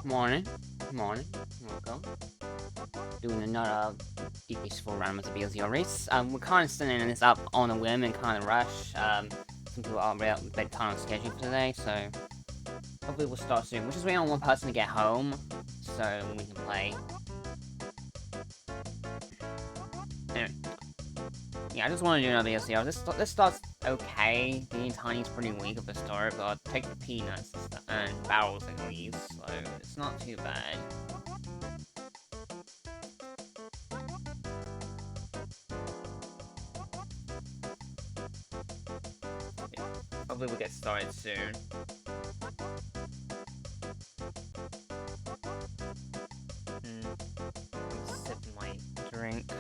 Morning. Morning. Welcome. Doing another DK64R Randomizer BLZR race. We're kind of setting this up on a whim and kind of rush. Some people aren't really up bedtime schedule for today, so hopefully we'll start soon. We're just waiting on one person to get home, so we can play. Anyway. Yeah, I just want to do another BLZR. This starts okay. The Tiny's pretty weak at the start, but I'll take the peanuts and barrels at least, so it's not too bad. Hopefully we'll get started soon. I'm sipping my drink.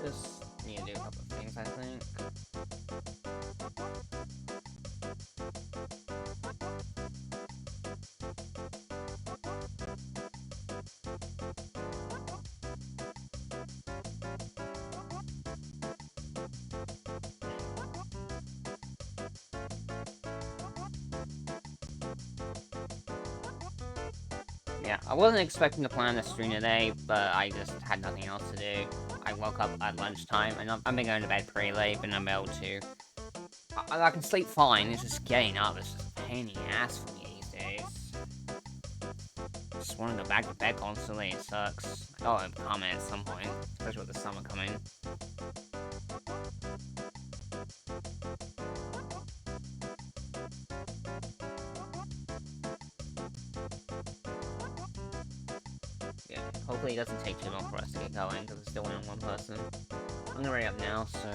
Just need to do a couple of things, I think. Yeah, I wasn't expecting to plan a stream today, but I just had nothing else to do. I woke up at lunchtime, and I've been going to bed pretty late, but I'm able to. I can sleep fine, it's just getting up, it's just a pain in the ass for me these days. Just want to go back to bed constantly, it sucks. I gotta comment at some point, especially with the summer coming. Yeah, hopefully it doesn't take too long for us to get going, because it's still only one person. I'm gonna ready up now, so...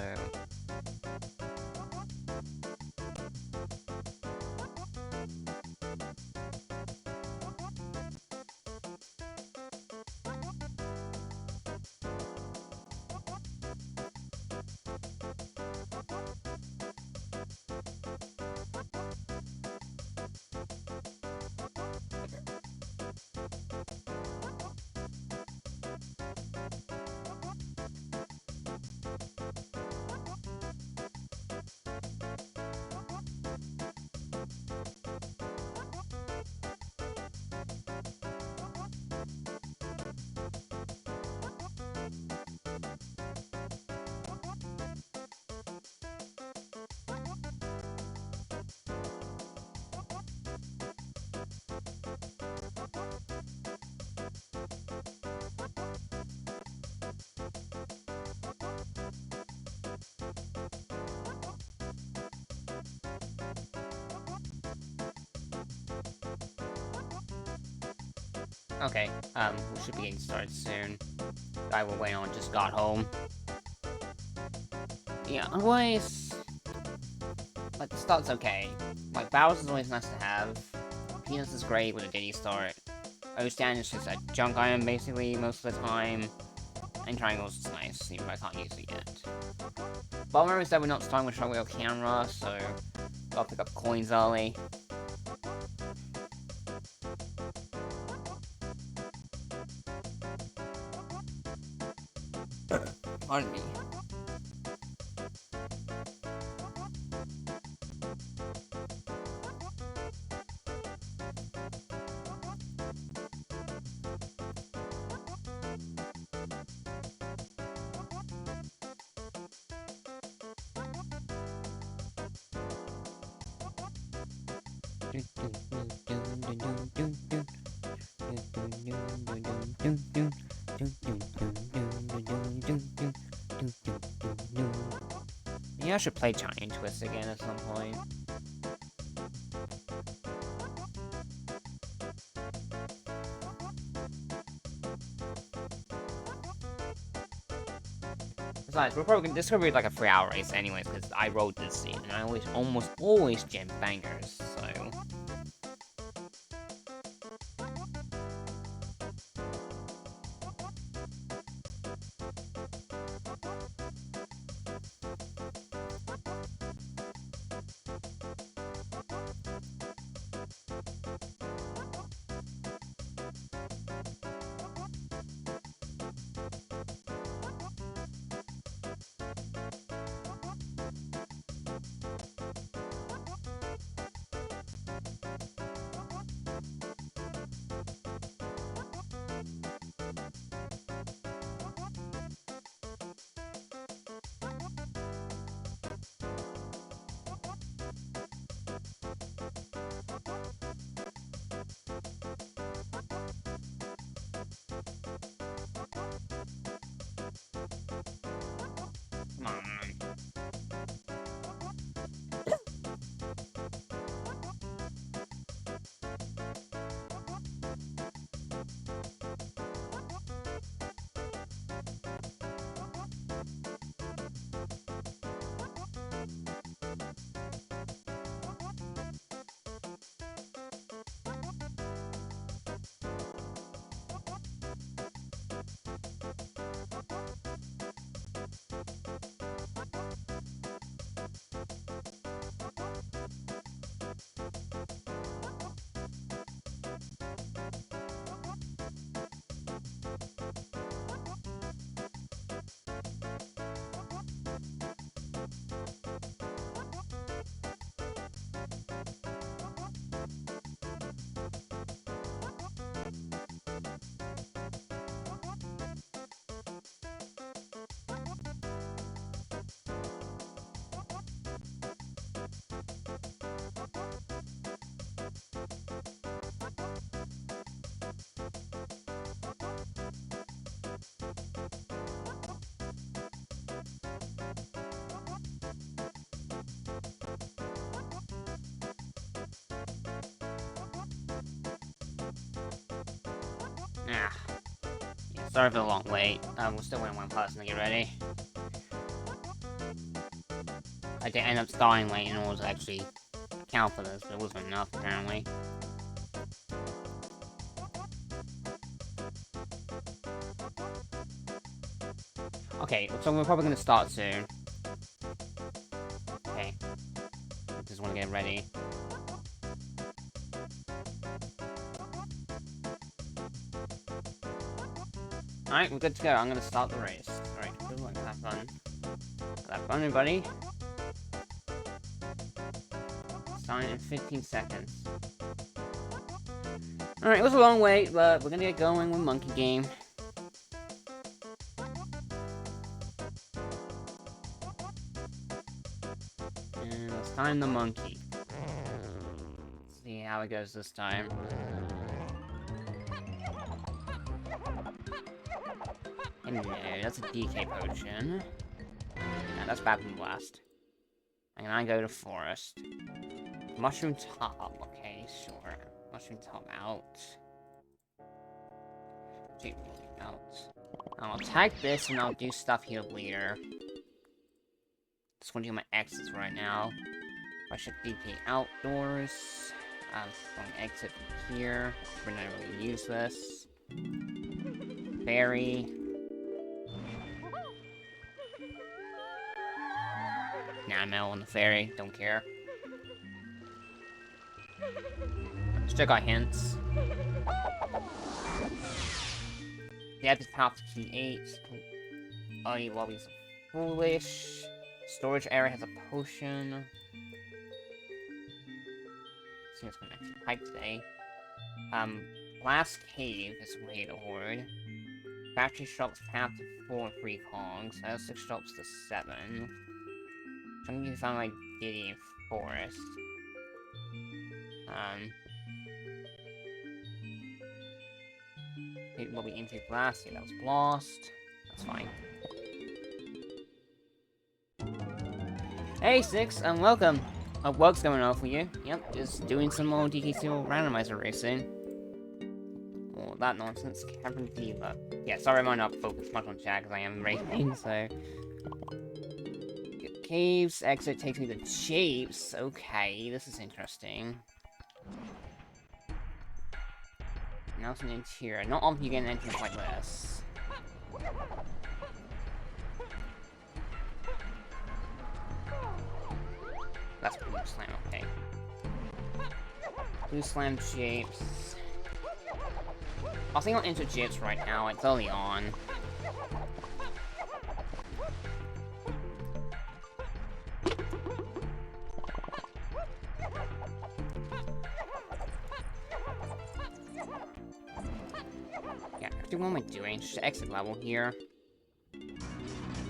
Okay, we should be getting started soon. Guy we're waiting on just got home. Yeah, otherwise... Like, the start's okay. Like, barrels is always nice to have. Peanuts is great with a daily start. O-stand is just a junk item, basically, most of the time. And triangles is nice, even if I can't use it yet. Bummer is that we're not starting with Shotwheel camera, so... I'll pick up coins early. Pardon me. Yeah, I should play Giant Twist again at some point. Besides, this is gonna be like a 3-hour race anyways, because I wrote this scene, and I almost always jam bangers, so... Sorry for the long wait. We're still waiting one person to get ready. I did end up starting late in order to actually account for this, but it wasn't enough apparently. Okay, so we're probably gonna start soon. Okay. Just wanna get ready. Alright, we're good to go. I'm gonna start the race. Alright, good luck, have fun. Have fun, everybody. Starting in 15 seconds. Alright, it was a long wait, but we're gonna get going with Monkey Game. And let's time the monkey. Let's see how it goes this time. And no, that's a DK potion. No, that's Babbling Blast. And I go to Forest. Mushroom Top, okay, sure. Mushroom Top out. Jeep out. I'll attack this and I'll do stuff here later. Just want to do my X's right now. I should DK outdoors. I'm going to exit from here. We're not really use this. Fairy. Nano on the fairy, don't care. Let's check our hints. The epic path to Q8. Odie Wobby's foolish. Storage area has a potion. See what's gonna actually type today. Last cave is way to hoard. Factory shops path to 4 and 3 Kongs. That's 6 shops to 7. I'm gonna find like Diddy and Forest. It will be into glass. Yeah, that was blast. That's fine. Hey, Six, welcome. Work's going on for you. Yep, just doing some more DK64R randomizer racing. All that nonsense. Cavern Diva. Yeah, sorry I might not focus much on chat because I am racing, so. Caves, exit takes me to shapes. Okay, this is interesting. Now it's an interior. Not often you get an entrance like this. That's Blue Slam, okay. Blue Slam shapes. I'll think I'll enter shapes right now, it's early on. What am I doing? Just exit level here.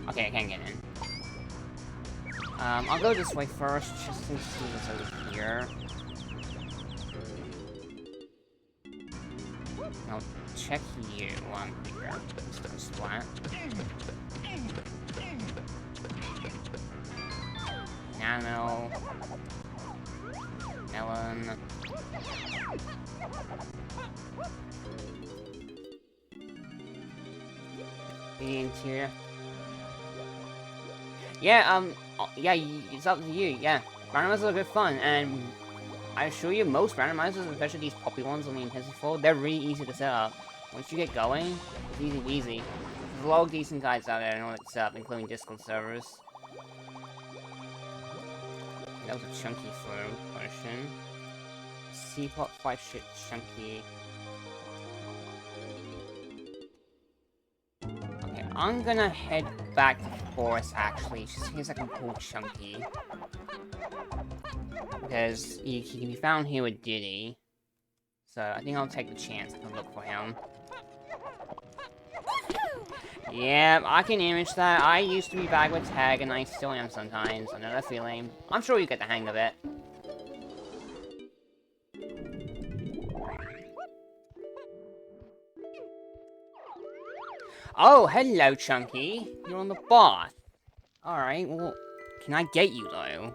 Okay, I can't get in. I'll go this way first, just to see what's over here. I'll check you on here. Just splat. Nano. Melon. The interior. Yeah, yeah, it's up to you, yeah. Randomizers are good fun, and I assure you, most randomizers, especially these poppy ones on the Intensity 4, they're really easy to set up. Once you get going, it's easy peasy. There's a lot of decent guides out there that know what to set up, including Discord servers. That was a chunky flow potion. C-Pot 5 shit chunky. I'm gonna head back to Forest, actually, just in case I can pull Chunky. Because he can be found here with Diddy. So I think I'll take the chance to look for him. Yeah, I can image that. I used to be bad with tag, and I still am sometimes. I know that feeling. I'm sure you get the hang of it. Oh, hello, Chunky. You're on the boss. Alright, well, can I get you, though?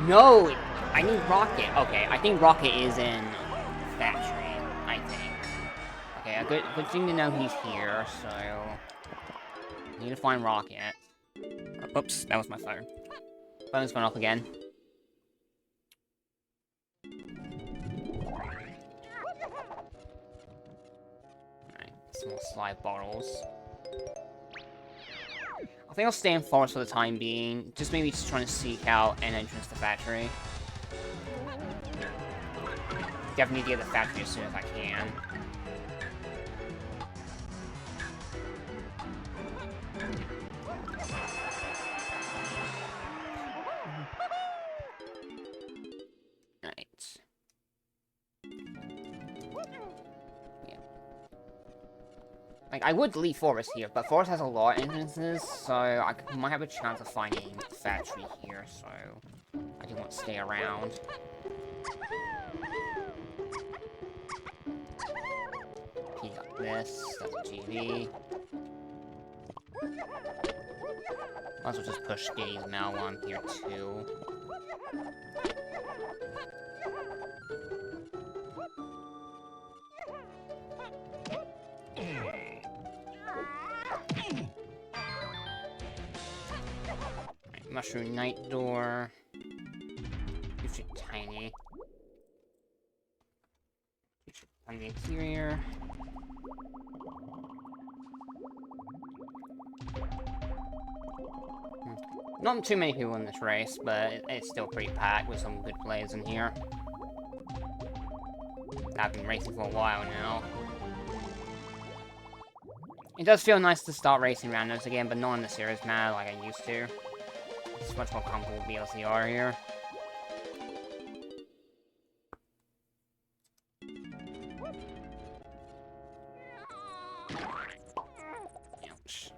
No! I need Rocket. Okay, I think Rocket is in Factory, I think. Okay, a good thing to know he's here, so... I need to find Rocket. Oops, that was my phone. Phone's going off again. Alright, some more slide bottles. I think I'll stay in forest for the time being. Just maybe just trying to seek out an entrance to the factory. Definitely need to get the factory as soon as I can. Alright. Yeah. Like, I would leave Forest here, but Forest has a lot of entrances, so I might have a chance of finding factory here, so I do want to stay around. He got this, that's a GV. Might as well just push Day's Mail while I'm here too. Mushroom Night Door. Future Tiny. Future on the interior. Not too many people in this race, but it's still pretty packed with some good players in here. I've been racing for a while now. It does feel nice to start racing randos again, but not in the series manner like I used to. It's much more comfortable with BLZR here. Ouch.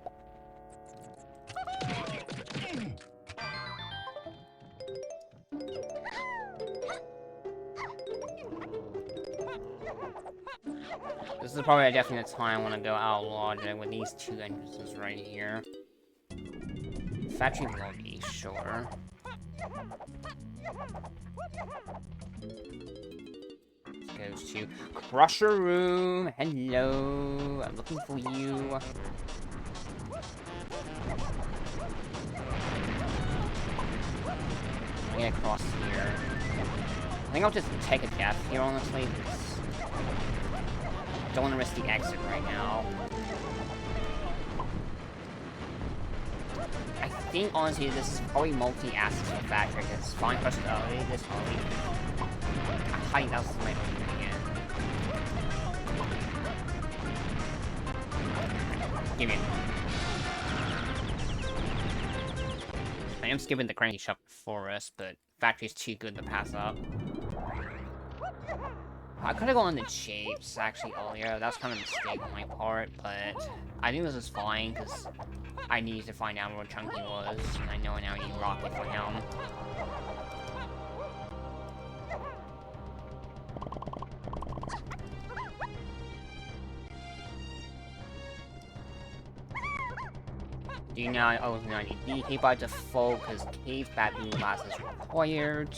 This is probably definitely the time I want to go out larger with these two entrances right here. Factory lobby, sure. Goes to Crusher Room. Hello, I'm looking for you. Get across here. I think I'll just take a death here, honestly. Don't want to risk the exit right now. I think, honestly, this is probably multi-assets for the factory, because fine crushed early, this early. I highly doubt this is my only again. Give me it. I am skipping the cranky shop for us, but factory's too good to pass up. I could have gone the Japes, actually, earlier. That was kind of a mistake on my part, but I think this is fine, because I needed to find out where Chunky was, and I know now I need Rocket for him. Do you know? Oh, no, I need DK by default, because Cave Baboon Glass is required.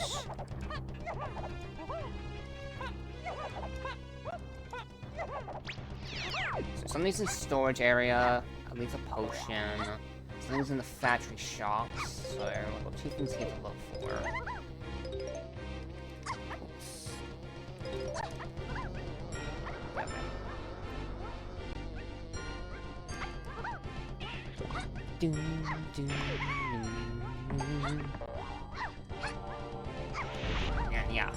So something's in storage area, at least a potion. Something's in the factory shops, so I've got two things here to look for. Yeah.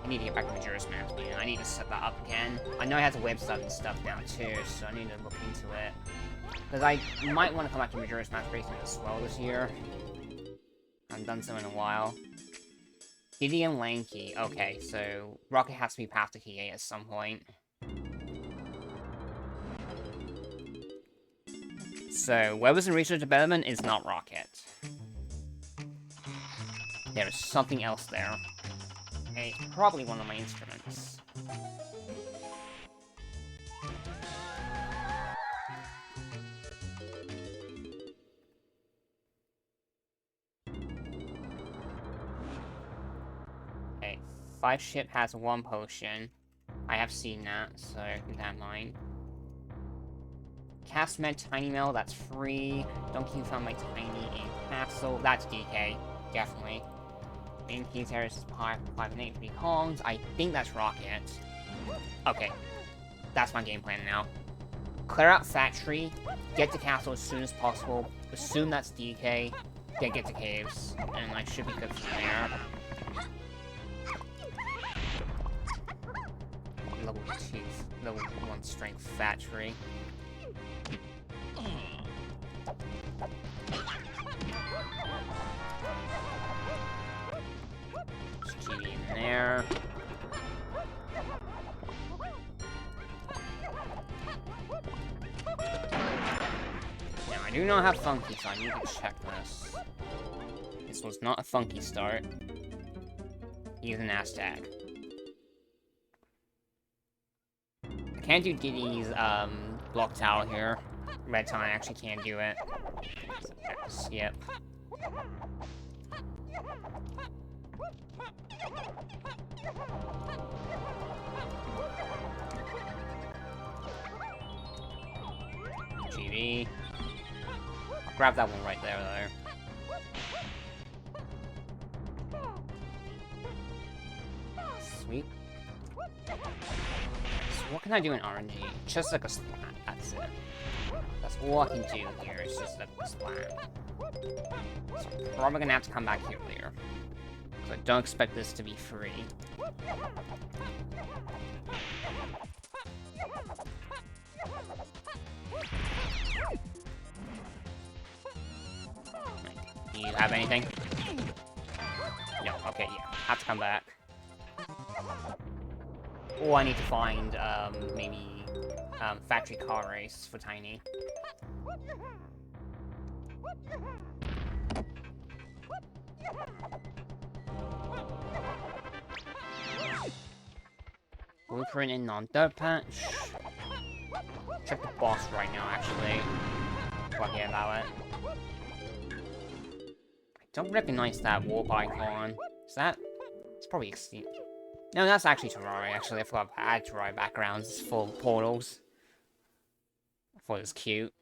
I need to get back to Majora's Mask, man. I need to set that up again. I know it has a website and stuff now too, so I need to look into it. Because I might want to come back to Majora's Mask Racing as well this year. I haven't done so in a while. Giddy and Lanky. Okay, so Rocket has to be past the key at some point. So, Weathers and Research Development is not Rocket. There is something else there. Okay, probably one of my instruments. Okay, 5 ship has 1 potion. I have seen that, so keep that in mind. Cast Med Tiny Mail, that's free. Don't keep found my Tiny in Castle. That's DK, definitely. Main key terrace is 5 and 8 3 Kongs. I think that's Rocket. Okay. That's my game plan now. Clear out Factory, get to Castle as soon as possible, assume that's DK, then get to Caves, and I should be good from there. Level 2, level 1 Strength Factory. TV in there. Now, I do not have Funky, so I need to check this. This was not a Funky start. He's an Aztec. I can't do Diddy's, blocked out here. Red Time actually can't do it. So I have to skip. GV. I'll grab that one right there, though. Sweet. So what can I do in RNG? Just like a splat, that's it. That's all I can do here, is just like a splat. So I'm probably gonna have to come back here later. So I don't expect this to be free. Do you have anything? No, okay, yeah. Have to come back. Or I need to find, maybe, factory car race for Tiny. Blueprint in non-dirt patch. Check the boss right now, actually. Lucky about it. I don't recognize that warp icon. Is that? It's probably extinct. No, that's actually Terraria, actually. I forgot I had Terraria backgrounds. It's full of portals. I thought it was cute.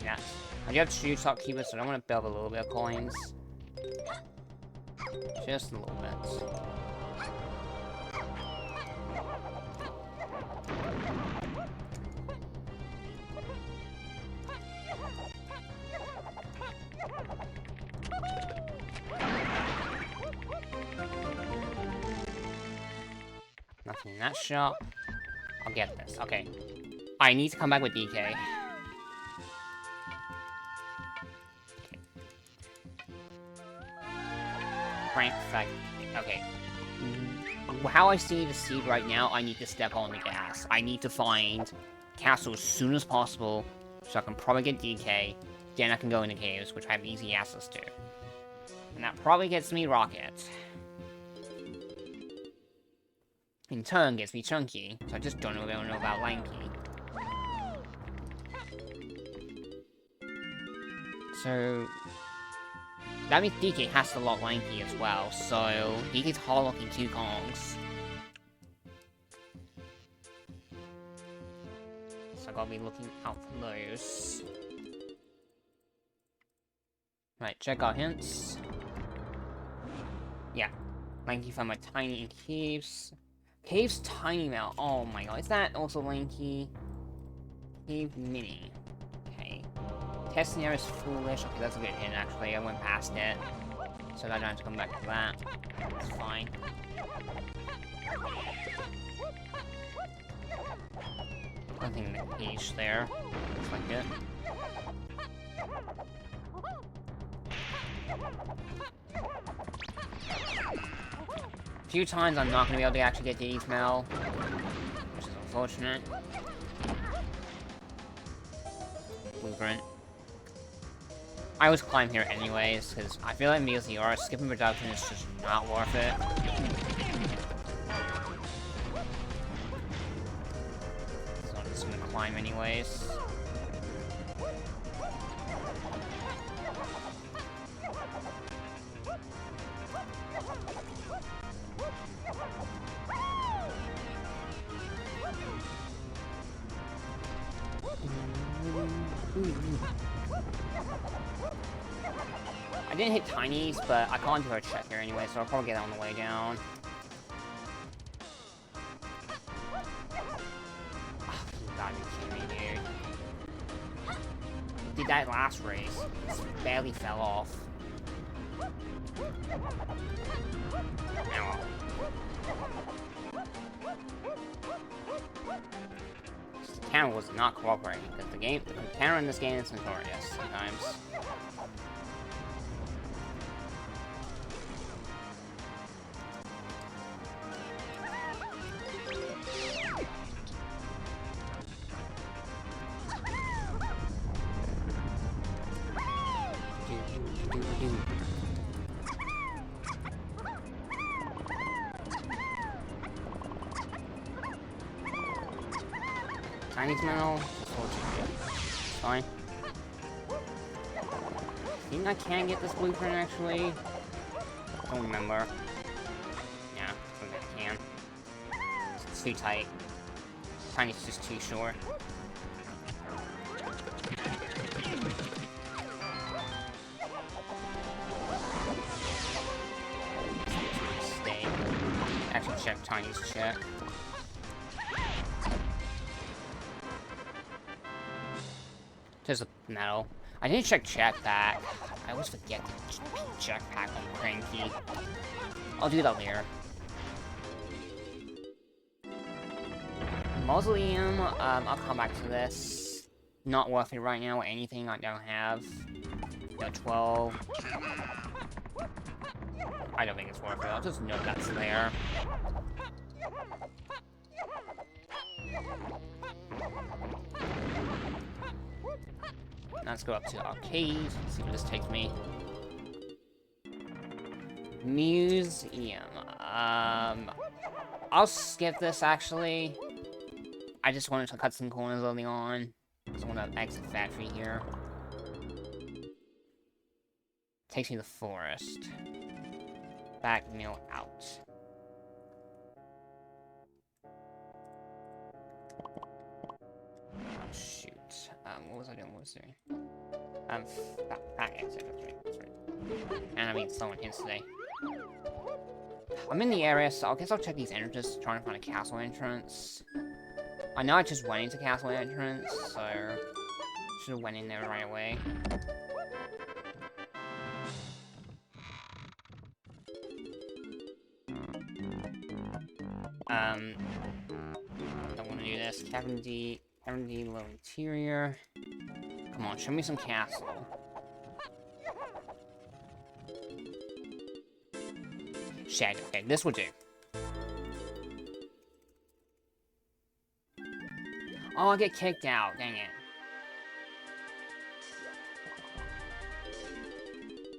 Yeah. I do have 2 top keepers, so I don't want to build a little bit of coins. Just a little bit. Nothing in that shop. I'll get this. Okay. I need to come back with DK. Okay. Crank fact. Okay. How I see the seed right now, I need to step on the gas. I need to find Castle as soon as possible, so I can probably get DK. Then I can go into caves, which I have easy access to. And that probably gets me Rocket. In turn, gets me Chunky, so I just don't know about Lanky. So that means DK has to lock Lanky as well, so DK's hard-locking 2 Kongs. So I gotta be looking out for those. Right, check our hints. Yeah. Lanky found my Tiny in Caves. Cave's Tiny Mail. Oh my god, is that also Lanky? Cave Mini. Okay. Testing there is foolish. Okay, that's a good hint actually. I went past it. So I don't have to come back to that. It's fine. Nothing in the cage there. Looks like it. A few times I'm not going to be able to actually get Diddy's Mail, which is unfortunate. Blueprint. I always climb here anyways, because I feel like VLZR skipping production is just not worth it. So I'm just going to climb anyways. I didn't hit Tiny's, but I can't do a check here anyway, so I'll probably get that on the way down. Oh, you gotta be kidding me, dude. Did that last race. It barely fell off. Ow. The camera was not cooperating, because the camera in this game is notorious sometimes. Tiny's medal, fine. I think I can get this blueprint actually. Don't remember. Yeah, I think I can. It's too tight. Tiny's just too short. Mistake. Actually, check Tiny's check. There's a medal. I didn't check back. I always forget to check back on Cranky. I'll do that later. Mausoleum, I'll come back to this. Not worth it right now. Anything I don't have. No, 12. I don't think it's worth it. I'll just note that's there. Let's go up to arcade, see where this takes me. Museum. I'll skip this actually. I just wanted to cut some corners early on. Just want to exit factory here. Takes me to the forest. Back mill out. Shoot. What was I doing? What was I doing? Back exit. That's right. And I mean, someone hints today. I'm in the area, so I guess I'll check these entrances, trying to find a castle entrance. I know I just went into castle entrance, so should have went in there right away. Don't want to do this. Cavern D, low interior. Come on, show me some castle. Shit, okay, this will do. Oh, I get kicked out, dang it.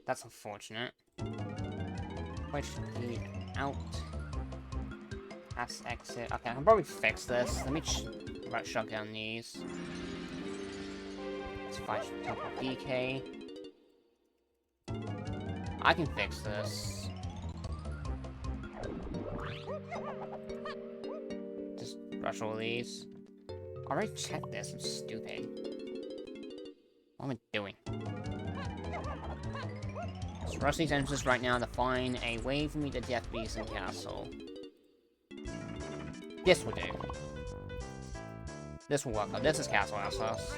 That's unfortunate. Push the out. That's exit. Okay, I can probably fix this. Let me shut down these. Let's fight Temple DK. I can fix this. Just rush all these. I already checked this. I'm stupid. What am I doing? Let's rush these entrances right now to find a way for me to death beast and castle. This will do. This will work out. This is castle house.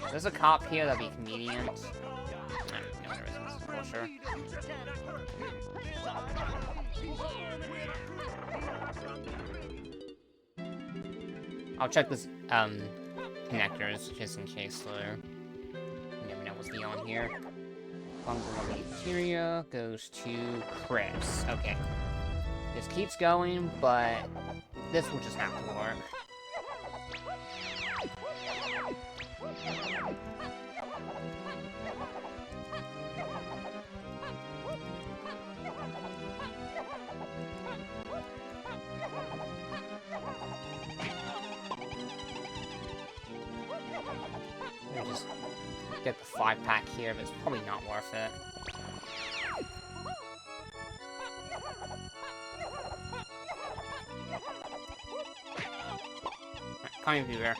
There's a cop here that'd be convenient. No, there isn't, for sure. I'll check this, connectors, just in case, so you never know what's beyond here. Bungalow interior goes to Chris. Okay. This keeps going, but this will just have to work. Just get the 5-pack here, but it's probably not worth it. Coming fever.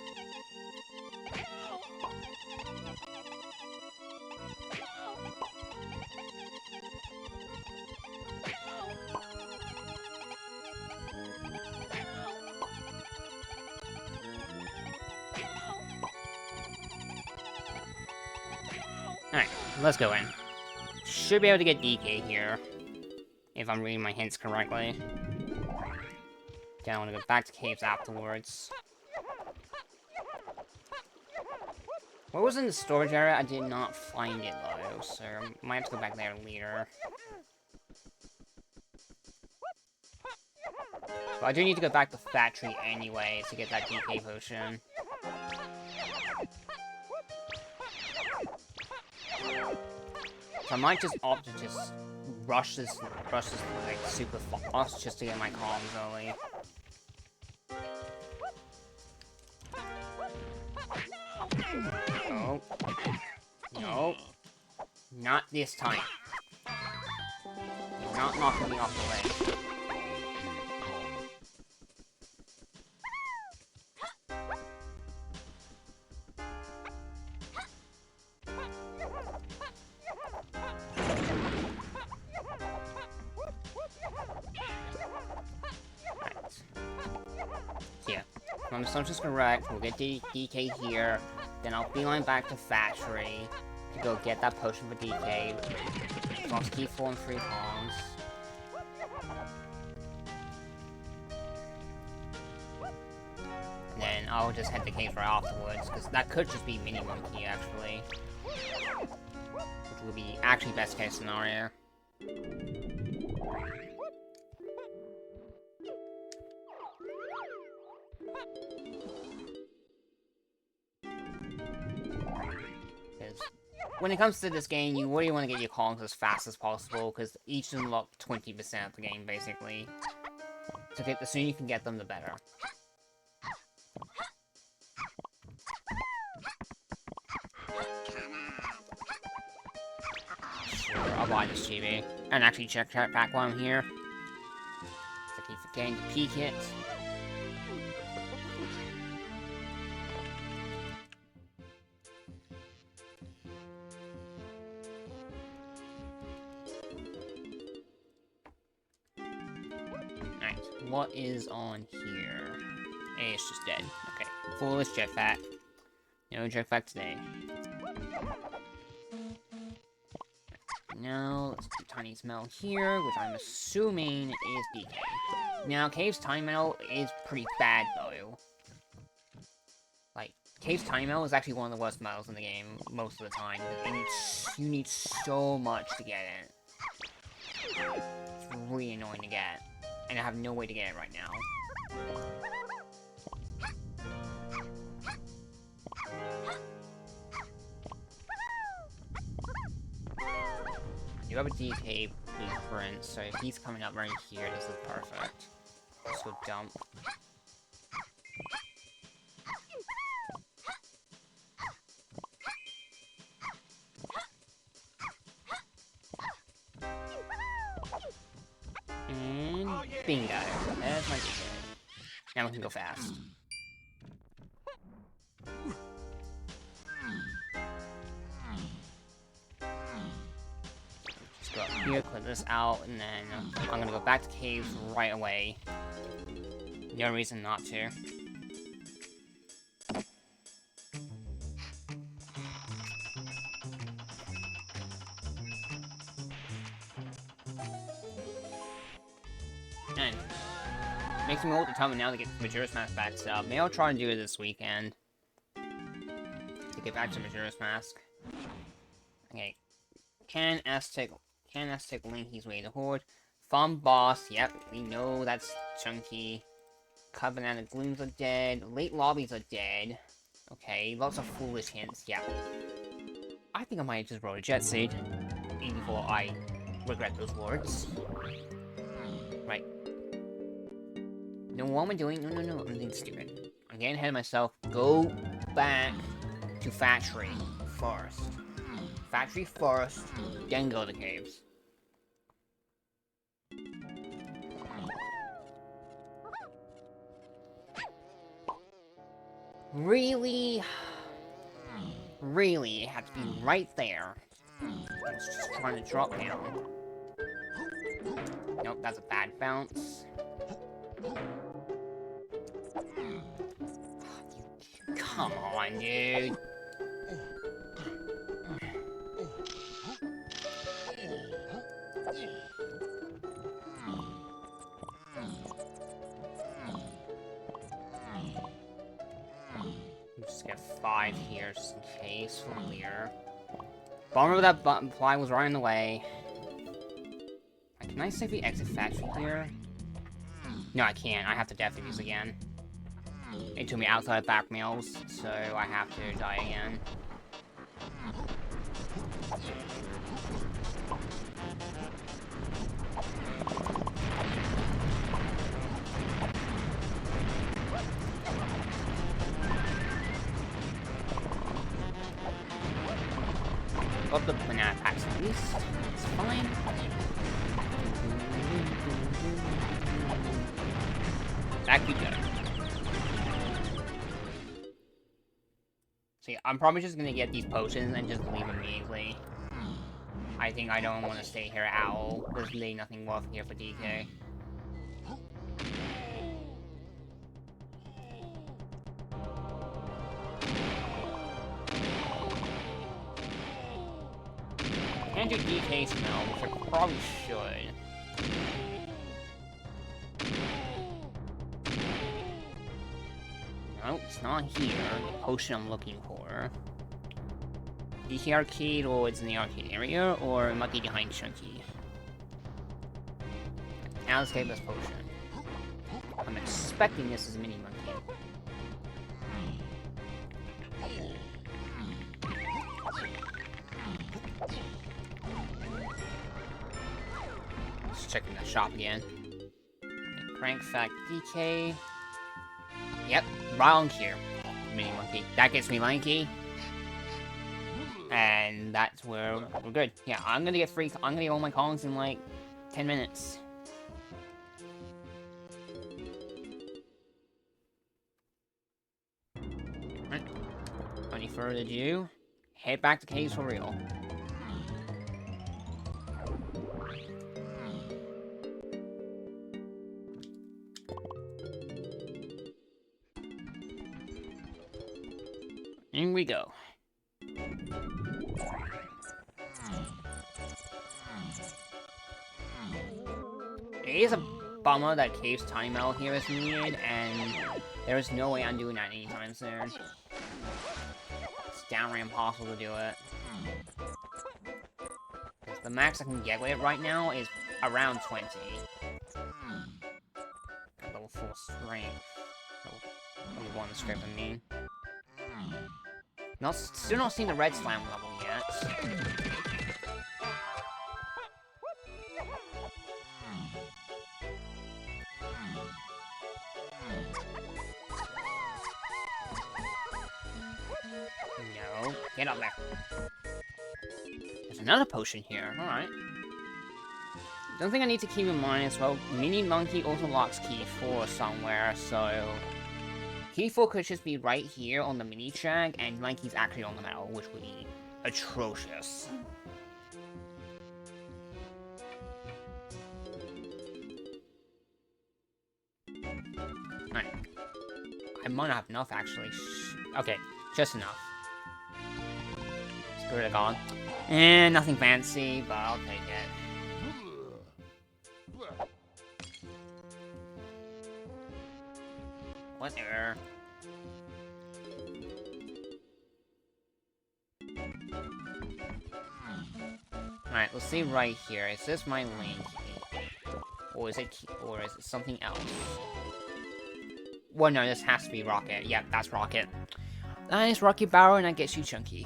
Alright, let's go in. Should be able to get DK here, if I'm reading my hints correctly. Then I want to go back to caves afterwards. What was in the storage area? I did not find it though, so I might have to go back there later. But I do need to go back to the factory anyway to get that DK potion. So I might just opt to just rush this like super fast just to get my comms early. No. No. Not this time. You're not knocking me off the ledge. My assumption's correct, we'll get DK here, then I'll beeline back to factory to go get that potion for DK. So I'll keep 4 and 3 palms. And then I'll just head to cave for afterwards, because that could just be Mini Monkey actually. Which would be actually best case scenario. When it comes to this game, you really want to get your calls as fast as possible, because each unlock 20% of the game, basically. So the sooner you can get them, the better. Sure, I'll buy this TV. And actually check back while I'm here. I keep forgetting to peek it. What is on here? Hey, it's just dead. Okay. Foolish jetpack. No jetpack today. Now, let's do Tiny Smell here, which I'm assuming is DK. Now, Cave's Tiny Metal is pretty bad, though. Like, Cave's Tiny Metal is actually one of the worst metals in the game most of the time. You need so much to get it. It's really annoying to get. And I have no way to get it right now. You have a DK blueprint, so if he's coming up right here, this is perfect. Let's go dump. And bingo. That's my DK. Now we can go fast. Just go up here, clear this out, and then I'm gonna go back to caves right away. No reason not to. And makes me more determined now to get Majora's Mask back set up. Maybe I'll try and do it this weekend. To get back to Majora's Mask. Okay. Can Aztec Link, he's waiting to Horde. Farm Boss, yep, we know that's chunky. Covenant of Glooms are dead. Late Lobbies are dead. Okay, lots of foolish hints, yeah. I think I might just roll a Jet Seed. Even before I regret those words. Right. No, what am I doing? No, I'm being stupid. I'm getting ahead of myself. Go back to Factory first. Factory first, then go to caves. Really? Really? It had to be right there. I was just trying to drop down. Nope, that's a bad bounce. Come on, dude. Just get 5 here, just in case, for clear. Bummer that fly was right in the way. Can I safely exit factory here? No, I can't. I have to defuse again. It took me outside back mails, so I have to die again. Got the banana packs at least. It's fine. Back you go. See, I'm probably just gonna get these potions and just leave immediately. I think I don't want to stay here at all. There's really nothing worth here for DK. Can't do DK smell, which I probably should. Nope, it's not here. The potion I'm looking for. DK arcade, or it's in the arcade area, or it might be behind Chunky. Now let's take this potion. I'm expecting this is a mini monkey. Just checking the shop again. Crank fact DK. Yep, right on here. Mini monkey. That gets me lanky. And that's where we're good. Yeah, I'm gonna get all my Kongs in like 10 minutes. Right. Any further ado, head back to caves for real. In we go. It is a bummer that Cave's time out here is needed, and there is no way I'm doing that anytime soon. It's downright impossible to do it. Because the max I can get with it right now is around 20. Level 4 strength. Level 1 strength, I mean. Still not seeing the red slam level yet. No, get up there. There's another potion here, alright. One thing I need to keep in mind as well, Mini Monkey also locks Key 4 somewhere, so... Key 4 could just be right here on the mini track, and Monkey's actually on the metal, which would be atrocious. Alright. I might not have enough, actually. Okay, just enough. Spirit of God. And nothing fancy, but I'll take it. Whatever. Alright, let's see right here. Is this my link? Or is it something else? Well, no, this has to be Rocket. Yep, that's Rocket. That is Rocket Barrel, and that gets you Chunky.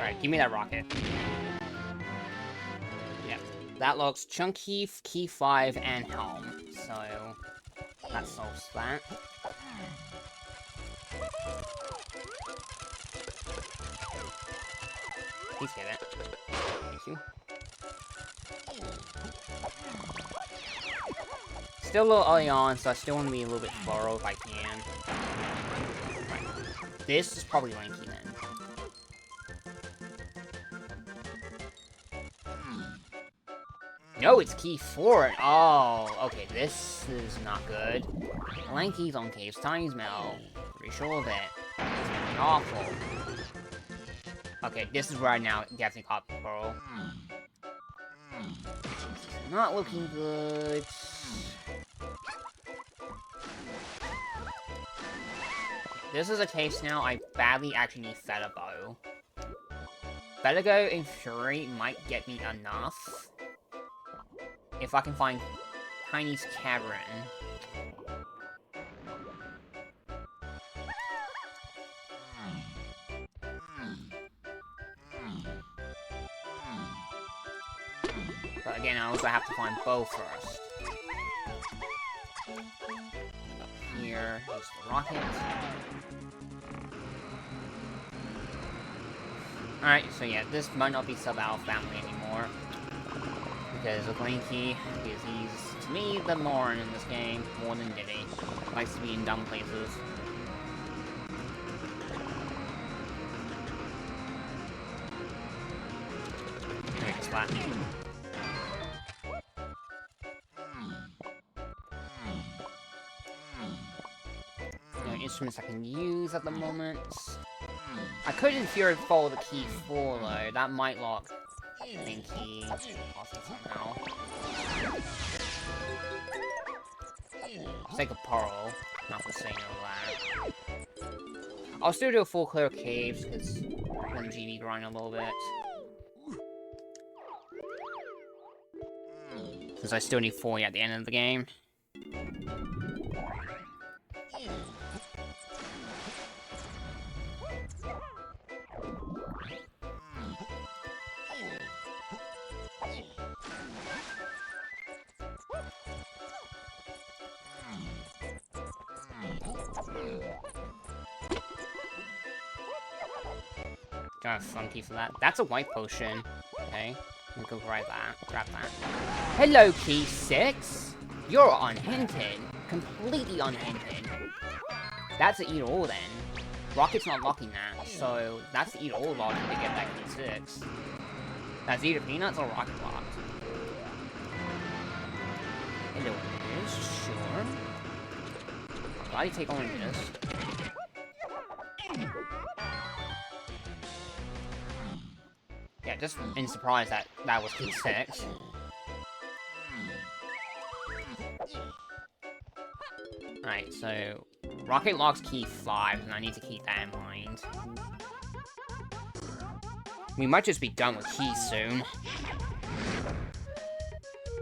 Alright, give me that rocket. Yep. That looks Chunky, Key 5, and Helm. So, that solves that. Please get it. Thank you. Still a little early on, so I still want to be a little bit thorough if I can. Right. This is probably Lanky then. No, it's Key 4. Oh, okay, this is not good. Lanky's on Cave's Tiny Smell. Pretty sure of it. It's gonna be awful. Okay, this is where I now definitely caught the Pearl. Not looking good. This is a case now I badly actually need Feather Bow. Feather Bow in Fury might get me enough. If I can find Tiny's Cavern. But again, I also have to find Bow first. Up here, use the rocket. Alright, so yeah, this might not be Sub-Owl family anymore. Because of Lanky, because he's, to me, the moron in this game, more than Diddy. Likes to be in dumb places. Make this flat. No instruments I can use at the moment. I could in theory follow the Key 4 though, that might lock Lanky somehow. It's like a Pearl, not for saying all that. I'll still do a full clear of caves, because I want to GB grind a little bit. Since I still need 40 at the end of the game. Got a funky for that. That's a white potion. Okay. We go grab that. Grab that. Hello, Key 6! You're unhinted. Completely unhinted. That's an either-or then. Rocket's not locking that, so that's the either-or logic to get that Key 6. That's either Peanuts or Rocket locked. Hello, Liz. Sure. Why do you take only this? Yeah, just in surprise that that was Key 6. Alright, so Rocket locks Key 5, and I need to keep that in mind. We might just be done with keys soon.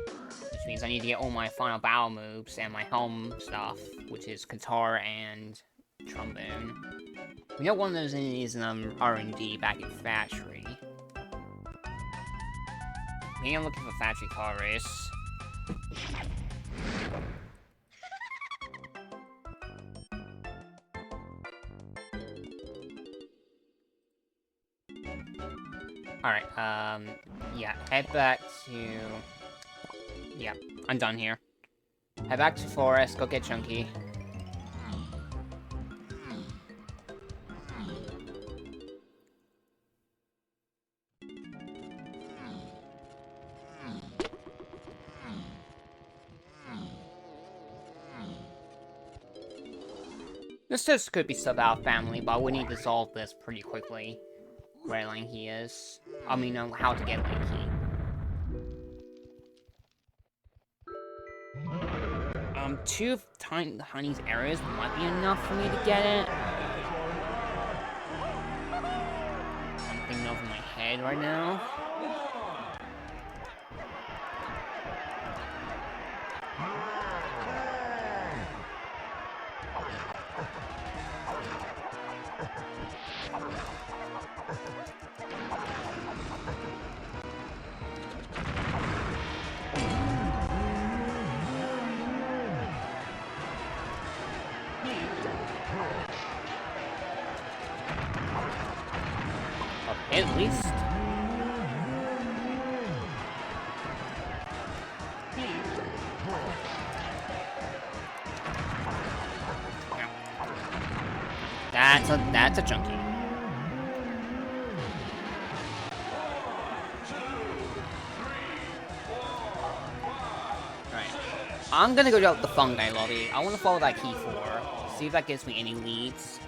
Which means I need to get all my final battle moves and my helm stuff, which is guitar and trombone. We know one of those is R&D back at Factory. Maybe I'm looking for Factory Car Race. Alright, yeah, head back to... Yeah, I'm done here. Head back to Forest, go get Chunky. This just could be Sub-Owl family, but we need to solve this pretty quickly. Where Lanky is. I mean, how to get Lanky. Two of Tiny's areas might be enough for me to get it. I'm thinking over my head right now. Okay, at least. That's a chunky. Right. I'm gonna go to the fungi lobby. I want to follow that key 4. See if that gives me any leads.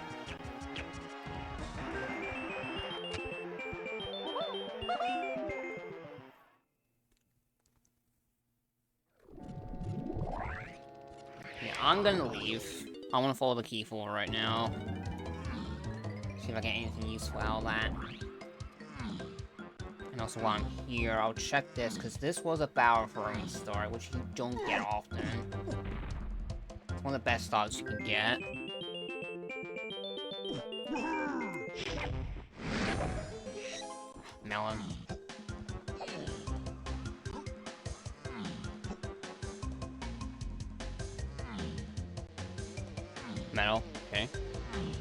Yeah, I'm gonna leave. I want to follow the key 4 right now. See if I get anything useful out of that. And also while I'm here, I'll check this, because this was a barrel for a start, which you don't get often. It's one of the best starts you can get. Melon. Metal. Okay.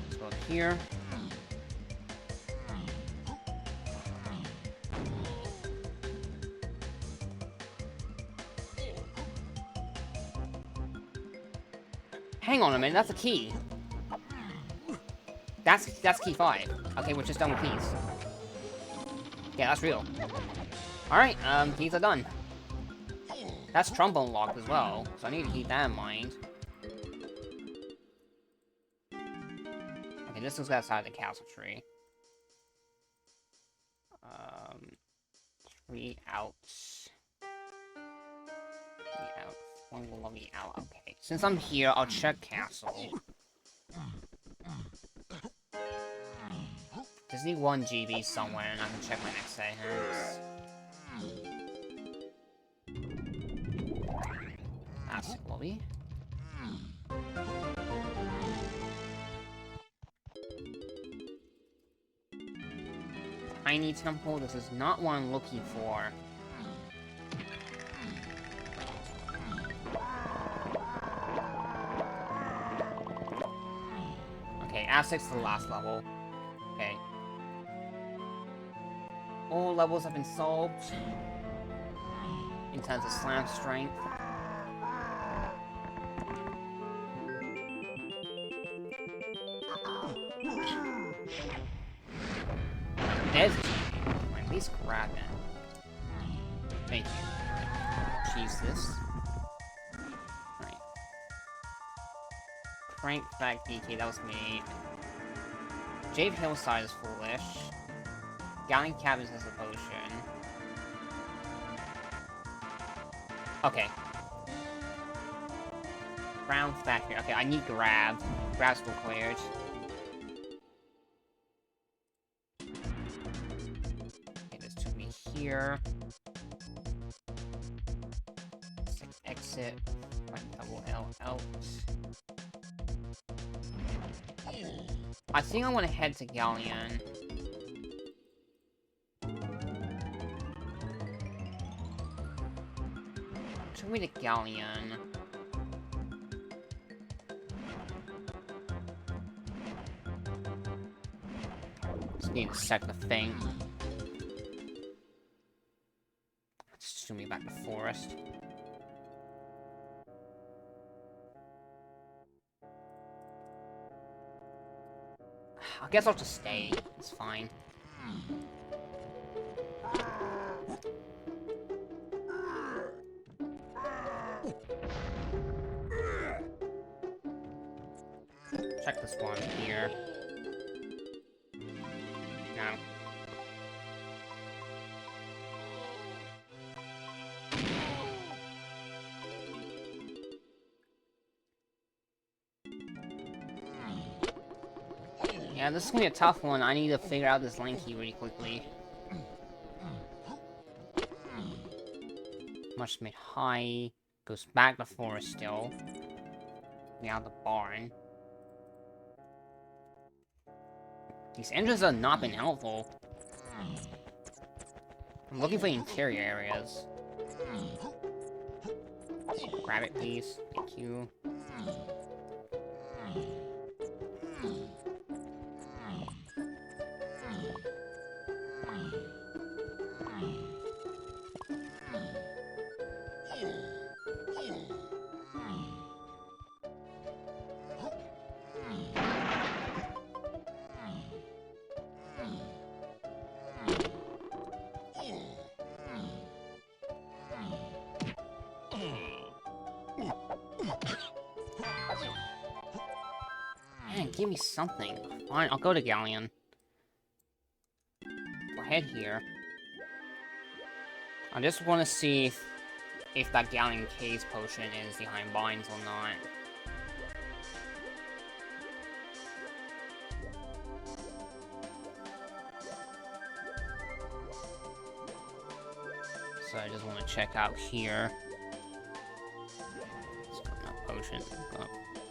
Let's go up here. Hang on a minute, that's a key. That's key 5. Okay, we're just done with keys. Yeah, that's real. Alright, keys are done. That's trombone locked as well, so I need to keep that in mind. Okay, this was outside the castle tree. 3 outs. 3 out. 1 will lobby out. Okay, since I'm here, I'll check castle. Just need 1 GB somewhere, and I can check my next settings. That's lobby. Tiny temple. This is not what I'm looking for. Okay, Aztec's the last level. Okay. All levels have been solved. In terms of slam strength. There's a TV. At least grab it. Thank you. Cheese this. Right. Crank back DK, that was me. Jade Hillside is foolish. Gallon Cabins has a potion. Okay. Brown Factory. Okay, I need grab. Grab's still cleared. Okay, this took me here. Exit. Double L out. I think I want to head to Galleon. Took me to Galleon. Just need to set the thing. Just shoot me back to forest. I guess I'll just stay. It's fine. Check this one here. No. Yeah, this is gonna be a tough one. I need to figure out this link key really quickly. Must made high. Goes back to forest still. Now the barn. These engines have not been helpful. I'm looking for interior areas. Grab it, please. Thank you. Man, give me something. Fine, I'll go to Galleon. Go ahead here. I just want to see if that Galleon Case potion is behind binds or not. So I just want to check out here. No potion.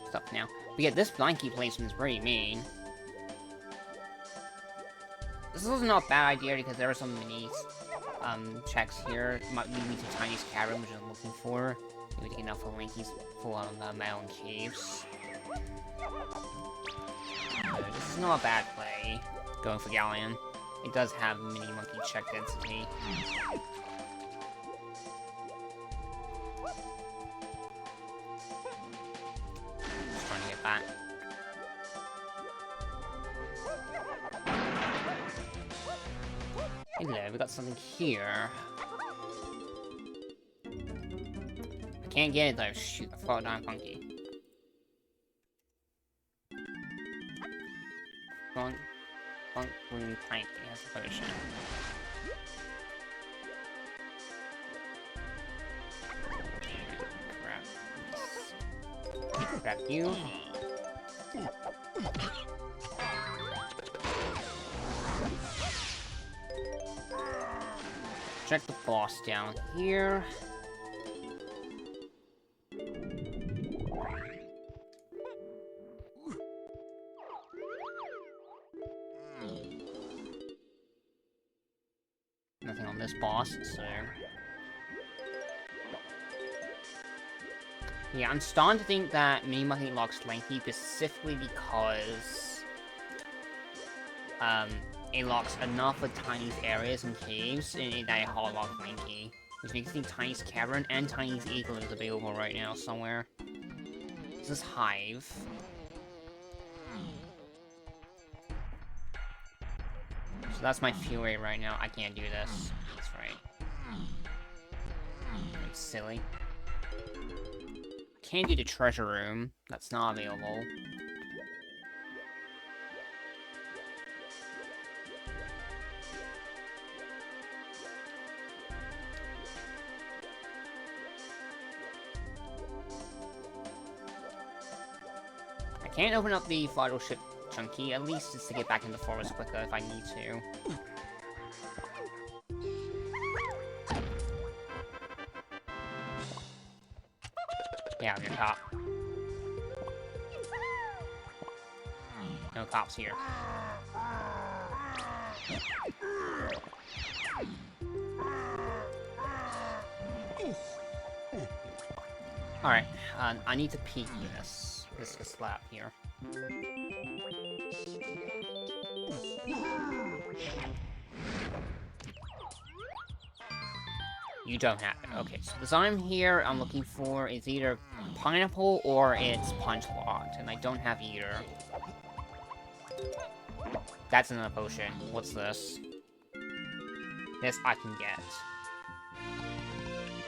Stuff now. But yeah, this blankie placement is pretty mean. This is not a bad idea because there are some mini checks here. Might lead me to Tiny's Cavern, which I'm looking for. Maybe to get enough for Linky's full on mountain caves. This is not a bad play. Going for Galleon. It does have mini monkey check density. Just trying to get that. Hello, we got something here. I can't get it though. Shoot, I thought I'm funky. Funk Green Plank has a potion. Grab you. Check the boss down here. Nothing on this boss, so... Yeah, I'm starting to think that Mini Monkey locks Lanky specifically because... it locks enough of Tiny's areas and caves in that it hard locks Lanky. Which makes me think Tiny's Cavern and Tiny's Eagle is available right now somewhere. This is Hive. So that's my fury right now. I can't do this. That's right. It's silly. I can't do the treasure room. That's not available. I can't open up the vital ship chunky, at least just to get back in the forest quicker if I need to. Yeah, I'm your cop. No cops here. Alright, I need to peek this slap here. You don't have it. Okay, so the item here I'm looking for is either pineapple or it's punch locked, and I don't have either. That's another potion. What's this? This I can get.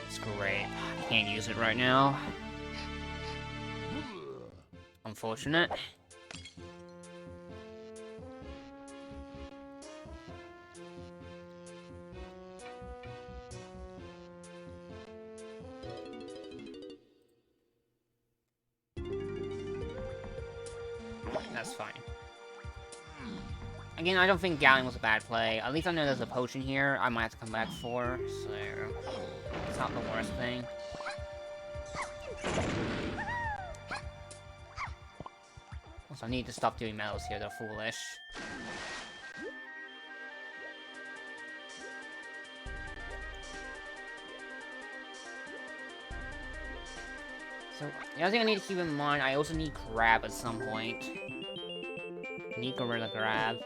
It's great. I can't use it right now. Unfortunate. That's fine. Again, I don't think Galleon was a bad play. At least I know there's a potion here I might have to come back for, so... it's not the worst thing. Also, I need to stop doing medals here, they're foolish. So, the other thing I need to keep in mind, I also need grab at some point. Need gorilla grab.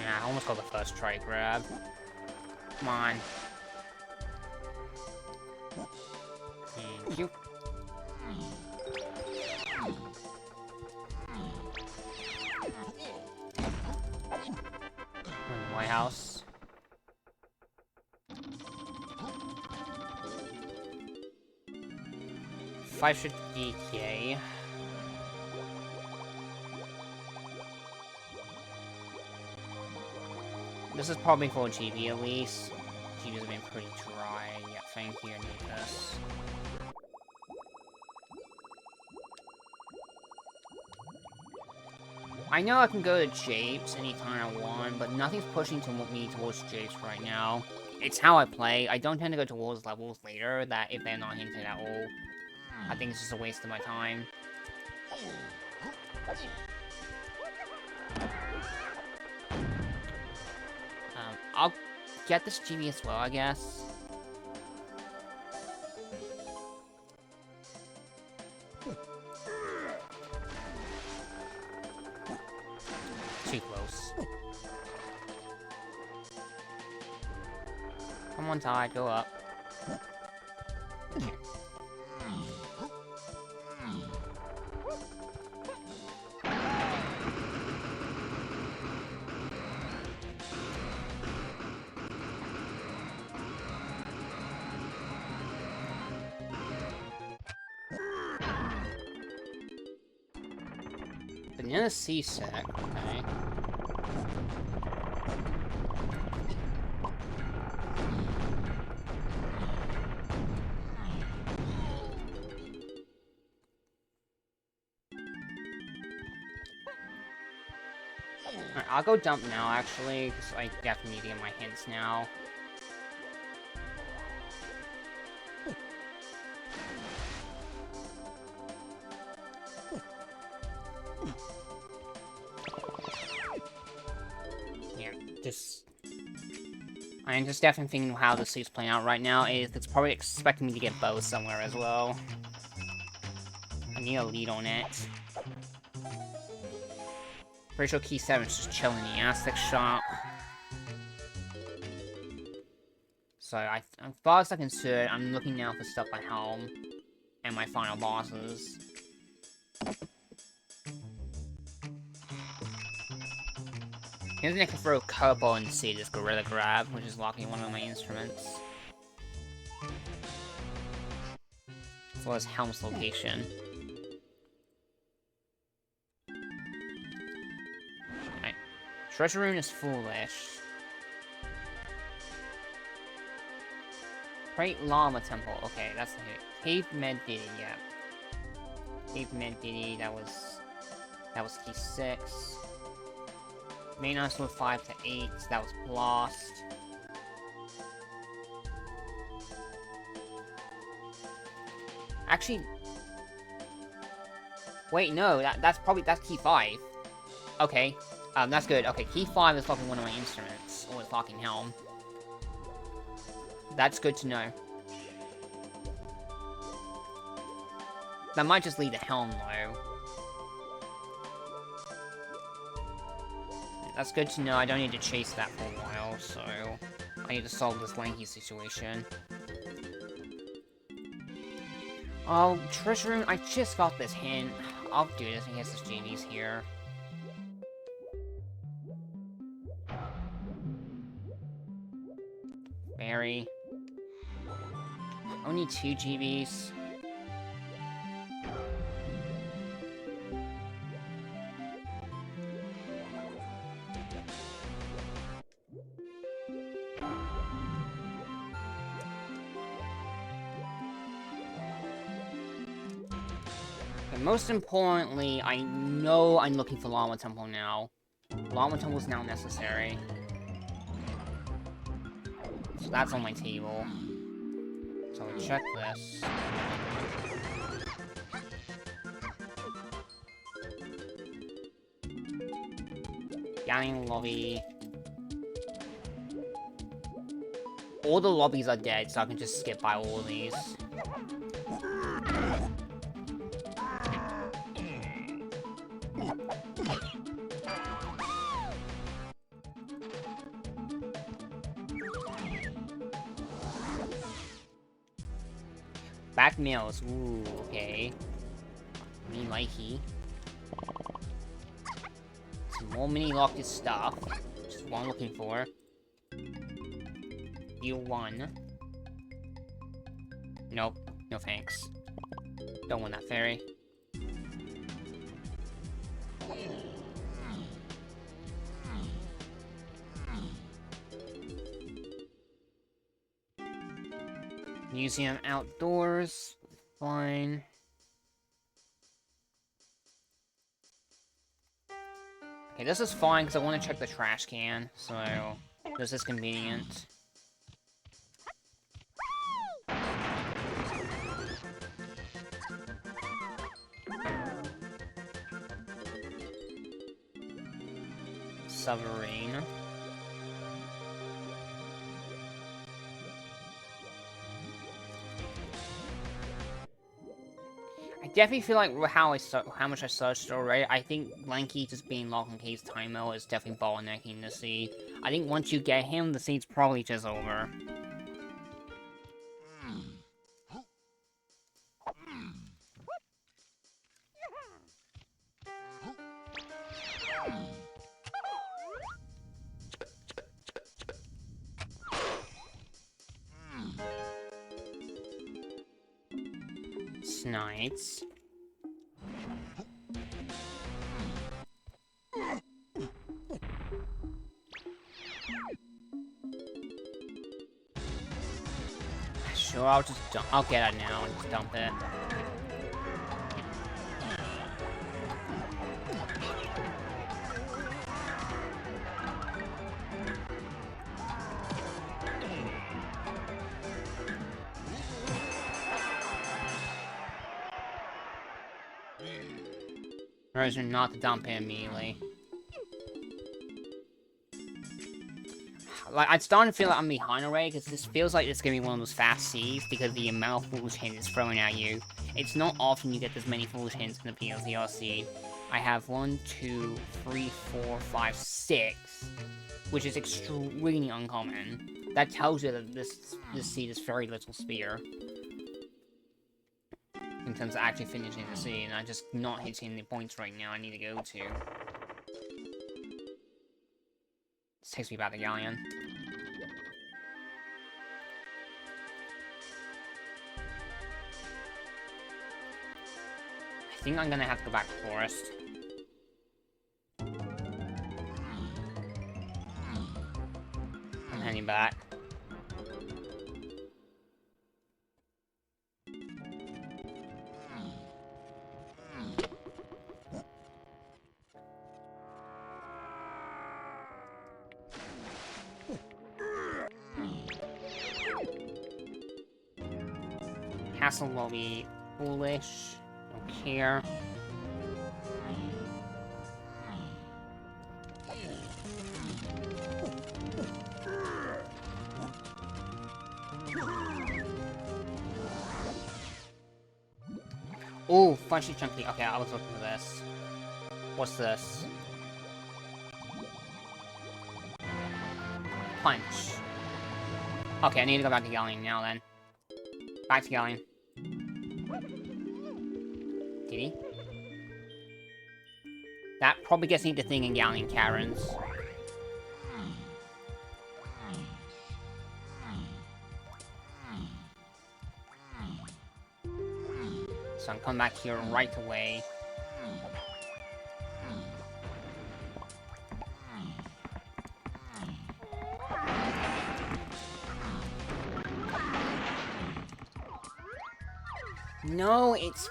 Yeah, I almost got the first try grab. Come on. Thank you. White House. Five should DK. This is probably for GB at least. GB's have been pretty dry. Yeah, thank you, I need this. I know I can go to Japes anytime I want, but nothing's pushing me towards Japes right now. It's how I play. I don't tend to go towards levels later that if they're not hinted at all. I think it's just a waste of my time. I'll get this GB as well, I guess. Too close. Come on, Tide, go up. Banana C-Sec, okay. Alright, I'll go dump now, actually, because I definitely need to get my hints now. I'm just definitely thinking how the suit's playing out right now is it's probably expecting me to get bows somewhere as well. I need a lead on it. Pretty sure Key 7's just chilling in the Aztec shop. So as far as I'm concerned, I'm looking now for stuff by Helm and my final bosses. I think I can throw a curveball and see this Gorilla Grab, which is locking one of my instruments. As well as Helm's location. Alright. Treasure Rune is foolish. Great Llama Temple. Okay, that's the hit. Cave Med Diddy, yeah. Cave Med Diddy, that was key 6. Main ice with 5 to 8, that was Blast. Actually... Wait, no, that's key 5. Okay, that's good. Okay, key 5 is locking one of my instruments, or it's locking Helm. That's good to know. That might just lead to Helm, though. That's good to know. I don't need to chase that for a while, so I need to solve this lanky situation. Oh, Treasure Rune, I just got this hint. I'll do this in case this GB's here. Berry. I only need 2 GBs. Most importantly, I know I'm looking for Llama Temple now. Llama Temple is now necessary. So that's on my table. So I'll check this. Galleon lobby. All the lobbies are dead, so I can just skip by all of these. Back meals. Ooh, okay. Me likey. Some more mini locked stuff. Which is what I'm looking for. Deal 1. Nope. No thanks. Don't want that fairy. Museum outdoors. Fine. Okay, this is fine because I want to check the trash can, so this is convenient. Submarine. I definitely feel like how much I searched already. I think Lanky just being locked in case Time-O is definitely bottlenecking the seed. I think once you get him, the seed's probably just over. Snipes. Sure, I'll get it now and just dump it. Reason not to dump it immediately. Like, I'm starting to feel like I'm behind already, because this feels like it's gonna be one of those fast seas, because the amount of foolish hints it's throwing at you. It's not often you get this many foolish hints in the BLZR seed. I have 1, 2, 3, 4, 5, 6, which is extremely uncommon. That tells you that this seed is very little spear. In terms of actually finishing the seed, and I'm just not hitting the points right now I need to go to. This takes me back to Galleon. I think I'm gonna have to go back to Forest. I'm heading back. Castle will be foolish. Don't care. Oh, Funchy Chunky. Okay, I was looking for this. What's this? Punch. Okay, I need to go back to Galleon now then. Back to Galleon. Did he? That probably gets me to thinking Galleon Karens. So I'm coming back here right away. No, it's...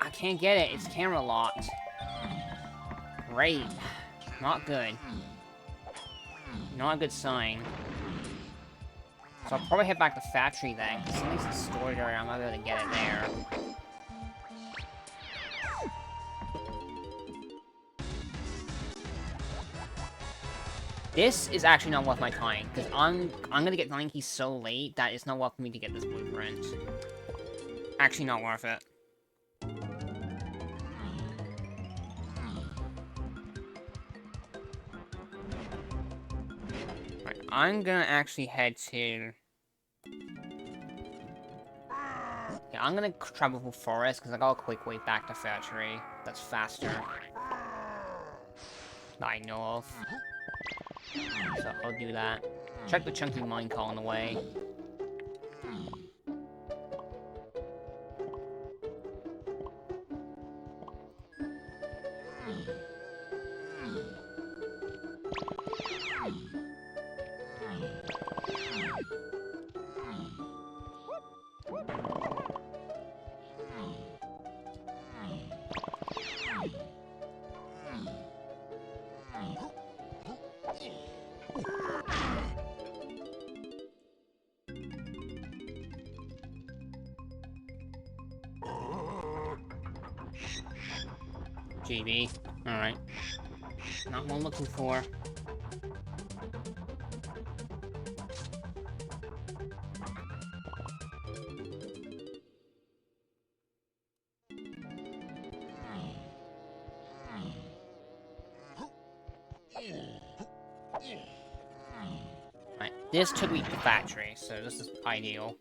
I can't get it. It's camera locked. Great. Not good. Not a good sign. So I'll probably head back to Factory then, because at least the storage area, I might be able to get it there. This is actually not worth my time, because I'm gonna get 9 keys so late that it's not worth me to get this blueprint. Actually not worth it. Right, I'm gonna actually head to... Yeah, I'm gonna travel through forest, because I got a quick way back to factory that's faster. That I know of. So I'll do that. Check the chunky minecart on the way. GB. Alright. Not what I'm looking for. Right, this took me to the factory, so this is ideal.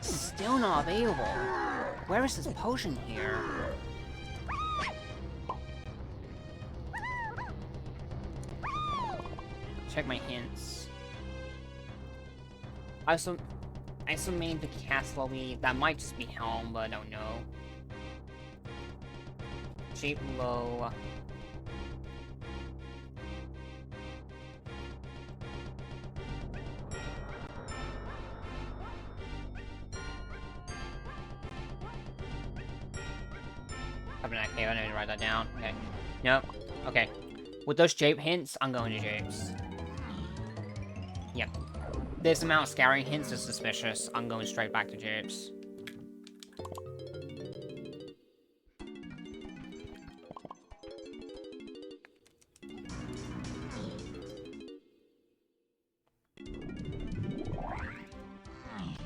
Still not available. Where is this potion here? Check my hints. I also made the cast lobby. That might just be Helm, but I don't know. Shape low. Okay, I need to write that down. Okay. Nope. Okay. With those Jape hints, I'm going to Japes. Yep. This amount of scouring hints is suspicious. I'm going straight back to Japes.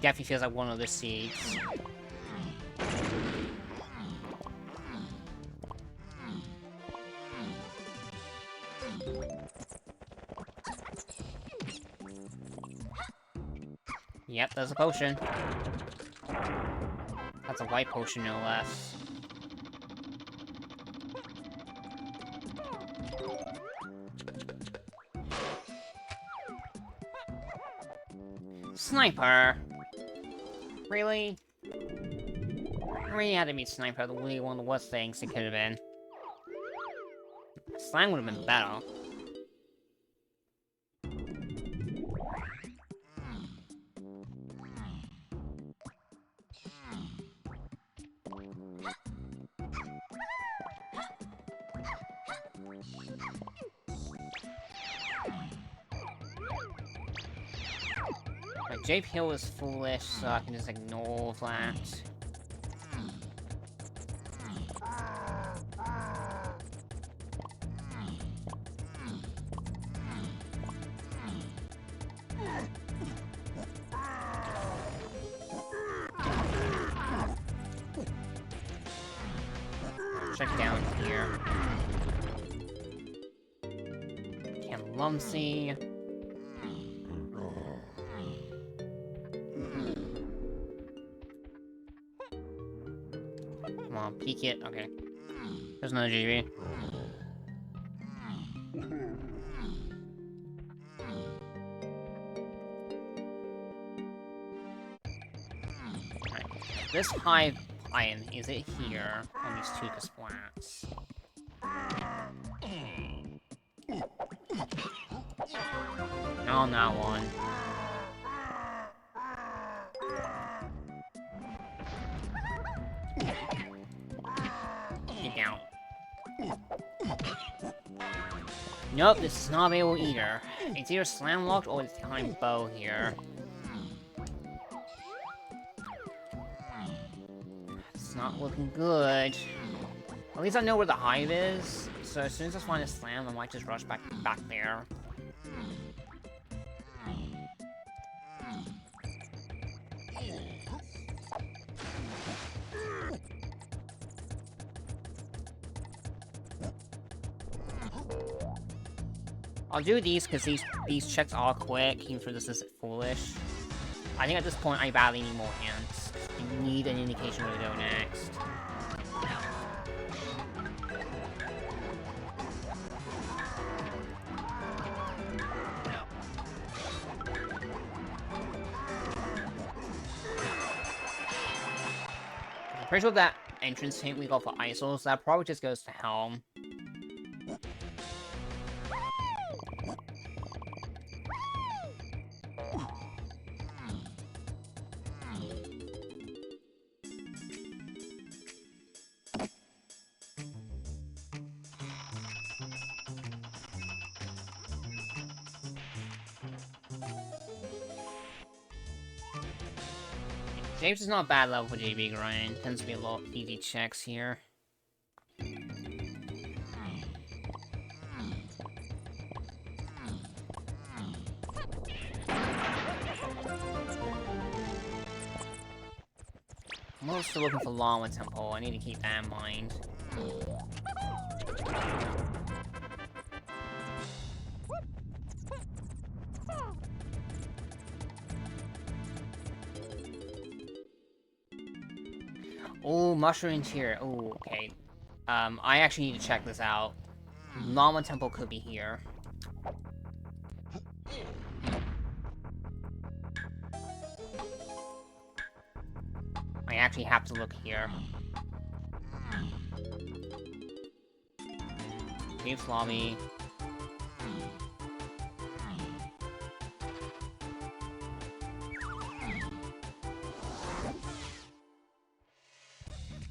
Definitely feels like one of the seeds. Yep, there's a potion. That's a white potion, no less. Sniper! Really? I really had to meet Sniper, really one of the worst things it could have been. Slang would have been better. Jape Hill is foolish, so I can just ignore that. Check down here. Lumsy. Come on, peek it. Okay. There's another GB. Right. This hive iron, is it here on these two displays? On that one. Nope, this is not available either. It's either slam locked or it's behind bow here. It's not looking good. At least I know where the hive is, so as soon as I find a slam, I might just rush back there. I'll do these because these checks are quick, even for this is foolish. I think at this point I badly need more hints. I need an indication where to go next. I'm pretty sure that entrance hint we got for ISOs, that probably just goes to Helm. James is not a bad level for JB grind. Tends to be a lot of easy checks here. I'm also looking for Llama Temple. I need to keep that in mind. Oh, mushroom interior. Oh, okay. I actually need to check this out. Llama Temple could be here. I actually have to look here. Caves lobby.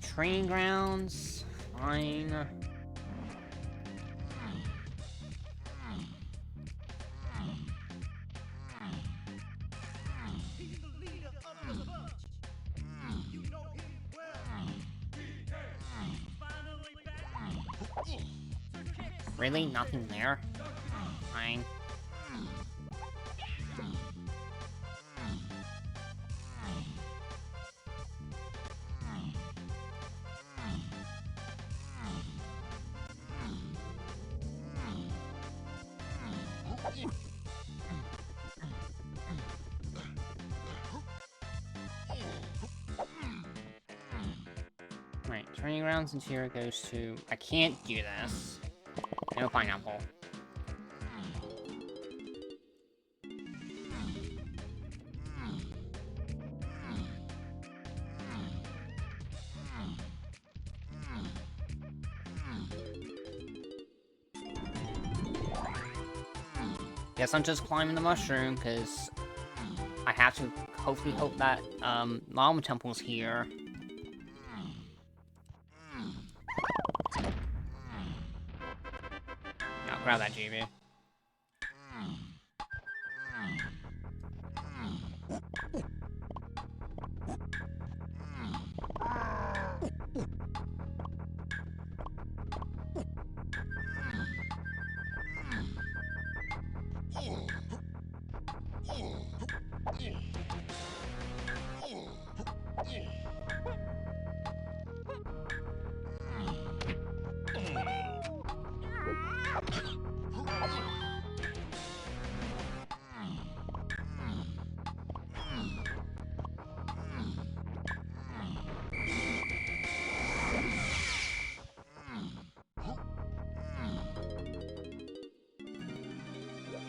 Training grounds. Fine. Really? Nothing there? Fine. Right, training grounds interior goes to... I can't do this. No pineapple. Guess I'm just climbing the mushroom, because I have to hopefully hope that, Llama Temple's here. I'll grab that GB.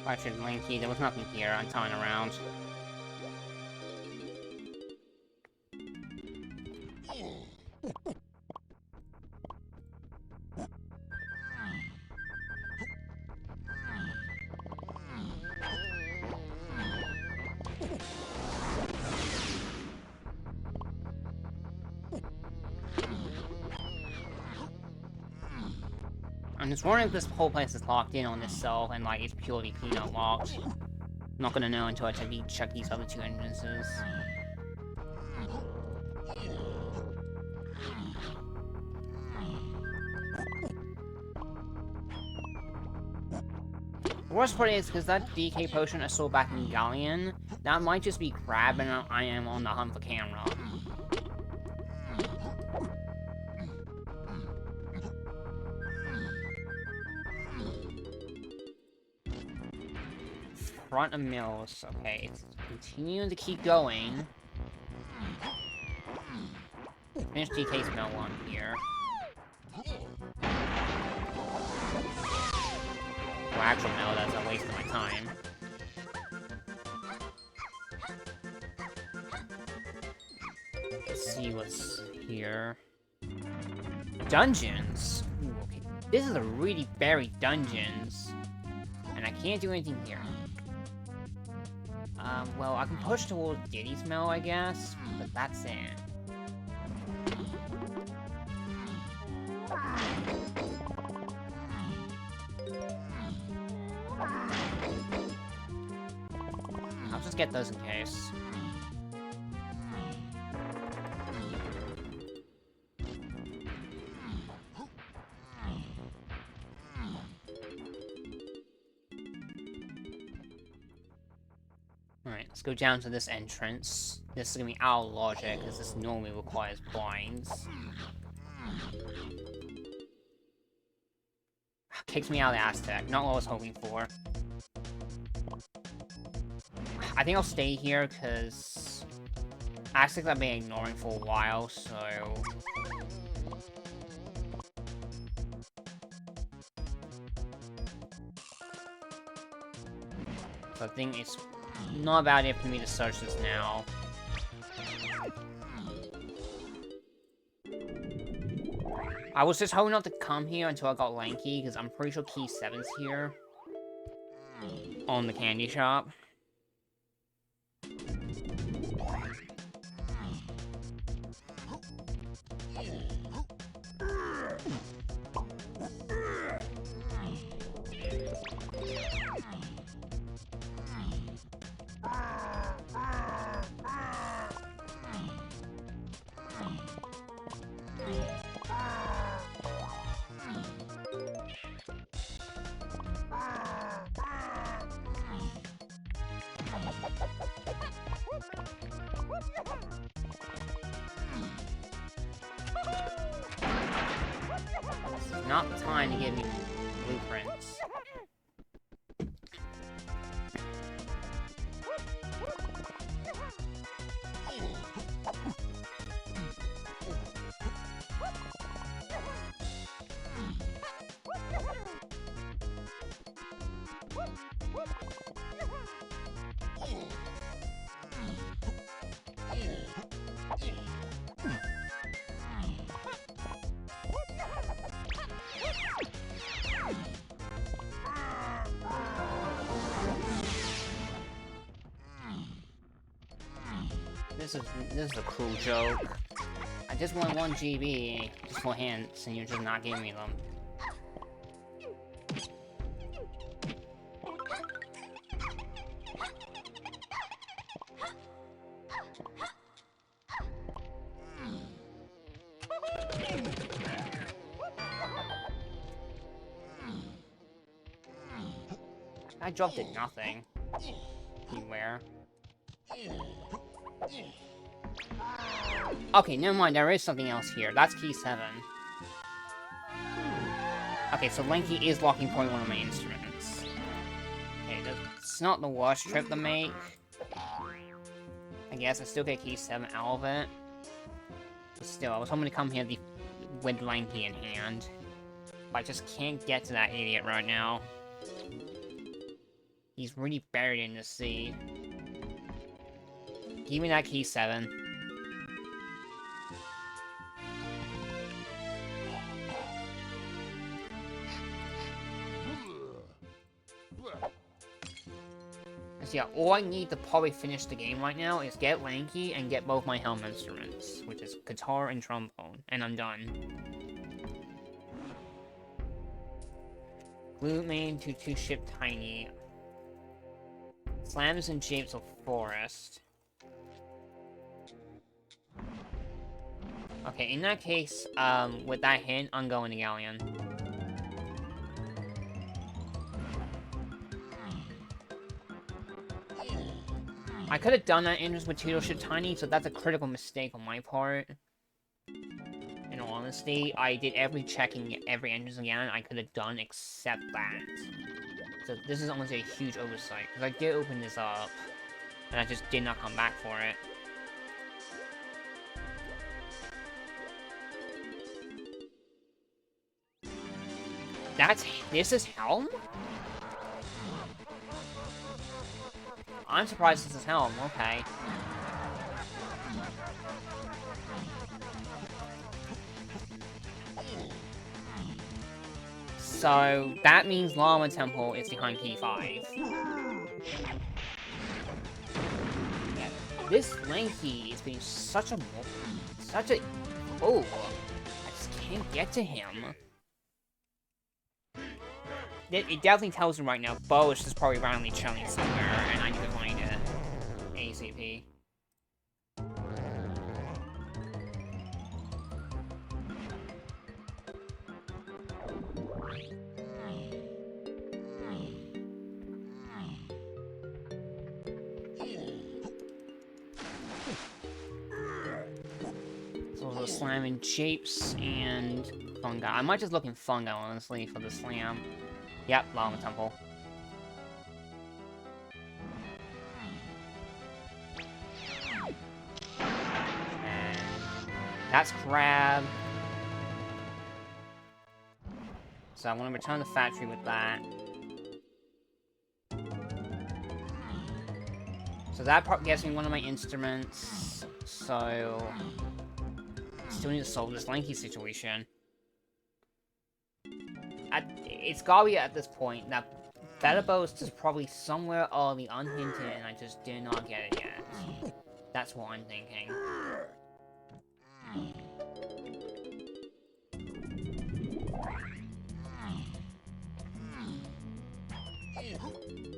I should Linky, there was nothing here, I'm turning around. I'm just wondering if this whole place is locked in on itself and like it's purely peanut locked. Not gonna know until I check these other two entrances. The worst part is, because that DK potion I saw back in Galleon, that might just be crab and I am on the hunt for camera. Front of Mills, okay, it's continuing to keep going. Finish DK's mill one here. Well, actual mill, that's a waste of my time. Let's see what's here. Dungeons! Ooh, okay. This is a really buried dungeons. And I can't do anything here. Well, I can push towards Diddy's mill, I guess, but that's it. I'll just get those in case. Alright, let's go down to this entrance. This is gonna be our logic, because this normally requires blinds. Kicks me out of the Aztec, not what I was hoping for. I think I'll stay here, because Aztecs I've been ignoring for a while, so... I think it's not a bad idea for me to search this now. I was just hoping not to come here until I got Lanky, because I'm pretty sure key 7's here. On the candy shop. Not the time to give me blueprints. This is a cruel joke. I just want 1 GB just for hints, and you're just not giving me them. I dropped it nothing. Beware. Okay, never mind, there is something else here. That's key 7. Okay, so Lanky is locking point one of my instruments. Okay, that's not the worst trip to make. I guess I still get key 7 out of it. But still, I was hoping to come here with Lanky in hand. But I just can't get to that idiot right now. He's really buried in the sea. Give me that key 7. So yeah, all I need to probably finish the game right now is get Lanky and get both my helm instruments, which is guitar and trombone, and I'm done. Blue main to 2-ship tiny. Slams and japes of forest. Okay, in that case, with that hint, I'm going to Galleon. I could have done that engines with 2-ship tiny, so that's a critical mistake on my part. In all honesty, I did every checking every engines again I could have done except that. So this is honestly a huge oversight, because I did open this up, and I just did not come back for it. This is Helm? I'm surprised this is Helm, okay. So, that means Llama Temple is behind P5. Yeah, this Lanky is being such a... Oh, I just can't get to him. It definitely tells me right now, Bo is just probably randomly chilling somewhere, and I need to find it. ACP. So the slamming japes and fungi. I might just look in fungi, honestly, for the slam. Yep, Llama Temple. And that's crab. So I want to return the factory with that. So that part gets me one of my instruments. So still need to solve this Lanky situation. It's gotta be at this point that Bettabow is just probably somewhere early unhinted and I just did not get it yet. That's what I'm thinking.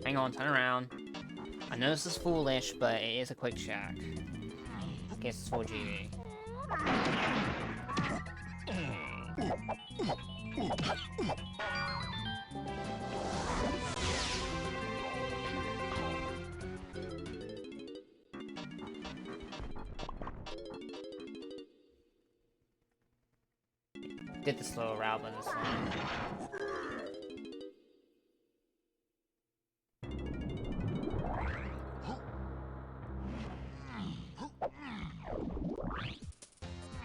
Hang on, turn around. I know this is foolish, but it is a quick check. Guess it's 4 GB. Did the slow route by this one.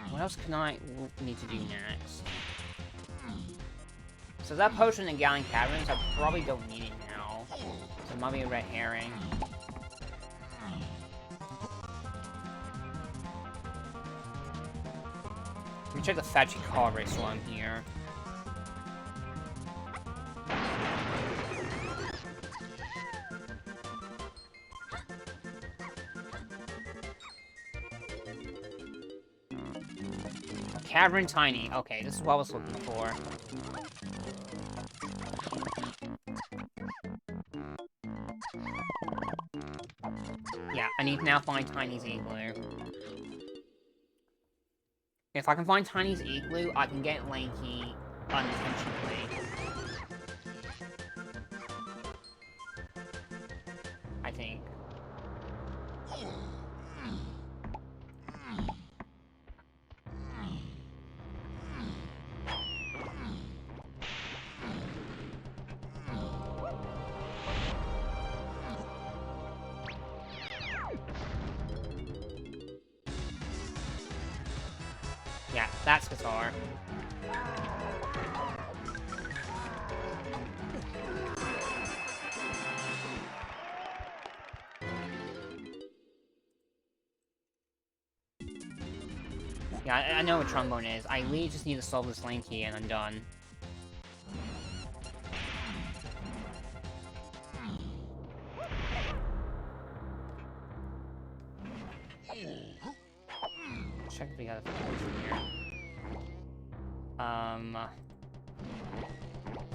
What else can I need to do next? So that potion in Galleon Caverns, I probably don't need it now. So it might be a red herring. Let me check the Fetchy card race while I'm here. Cavern Tiny. Okay, this is what I was looking for. Yeah, I need to now find Tiny's Igloo. If I can find Tiny's Igloo, I can get Lanky unintentionally. I think. Yeah, that's guitar. Yeah, I know what trombone is. I really just need to solve this Lanky and I'm done. Check if we got a potion here.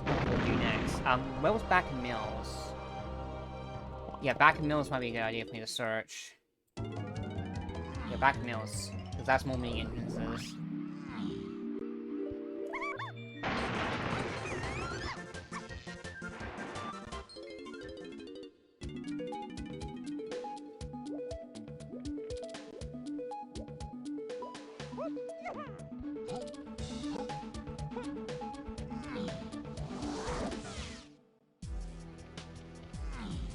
What do we do next? Where was Back in Mills? Yeah, Back in Mills might be a good idea for me to search. Yeah, Back in Mills. Because that's more mini entrances.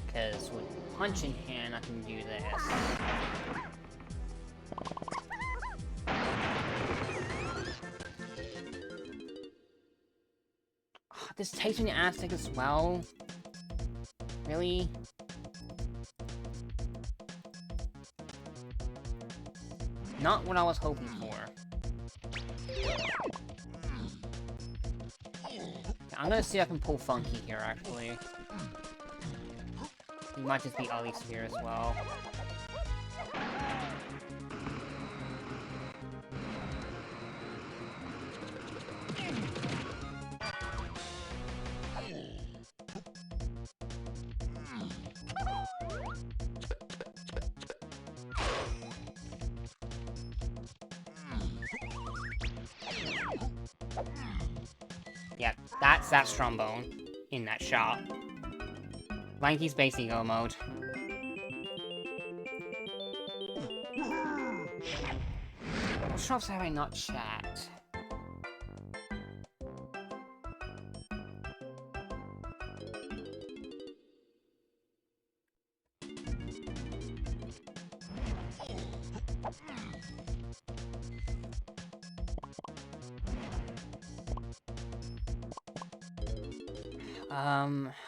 Because with Punch in Hand, I can do this. This takes me to Aztec as well? Really? Not what I was hoping for. I'm gonna see if I can pull Funky here, actually. He might just be Elise here as well. Yeah, that's that Strombone in that shot. Lanky's basic go mode. What shops have I not checked?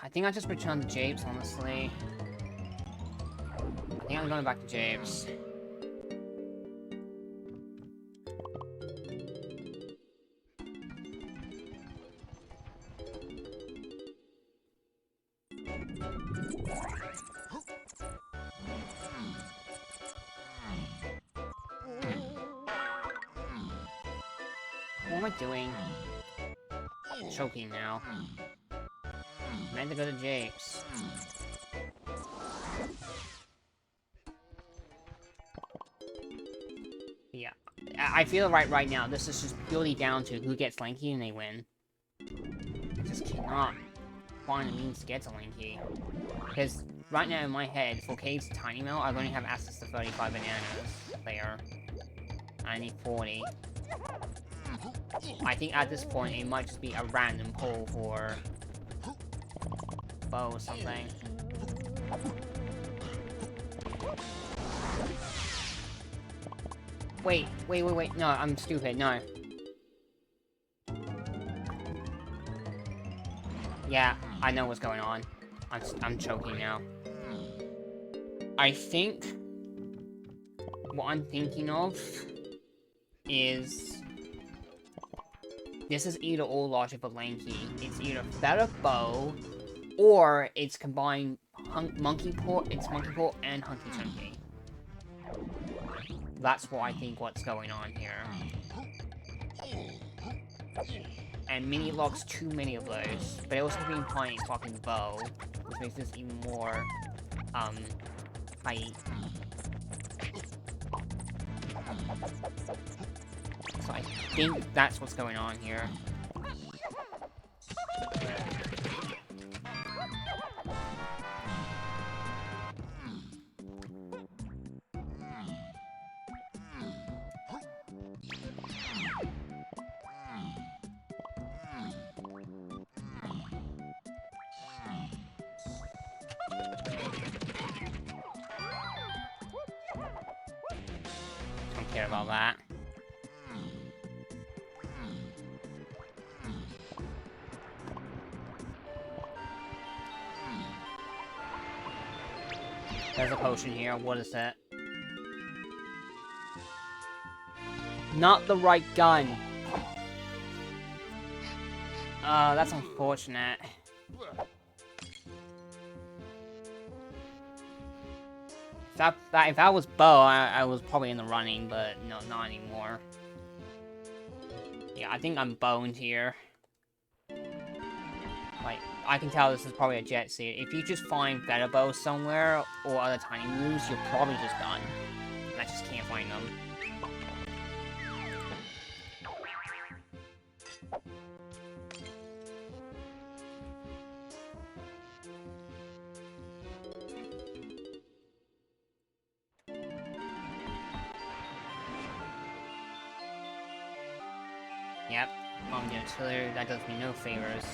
I think I just returned to Japes, honestly. I think I'm going back to Japes. What am I doing? Choking now. I meant to go to Japes. Yeah. I feel right now, this is just purely down to who gets Lanky and they win. I just cannot find a means to get to Lanky. Because right now in my head, for Cade's Tiny Mail, I only have access to 35 bananas there. I need 40. I think at this point, it might just be a random pull for bow or something. Wait, no, I'm stupid, no. Yeah, I know what's going on. I'm choking now. I think what I'm thinking of is this is either or logic for Lanky. It's either better bow or it's combined Monkey Paw and Hunky Chunky. That's what I think what's going on here. And Mini Lock's too many of those, but it also being Piny fucking bow, which makes this even more tight. So I think that's what's going on here. Don't care about that. There's a potion here. What is that? Not the right gun. That's unfortunate. If that was bow, I was probably in the running, but no, not anymore. Yeah, I think I'm boned here. Like, I can tell this is probably a jet suit. If you just find better bows somewhere, or other tiny moves, you're probably just done. And I just can't find them. Yep, I'm the artillery, that does me no favors.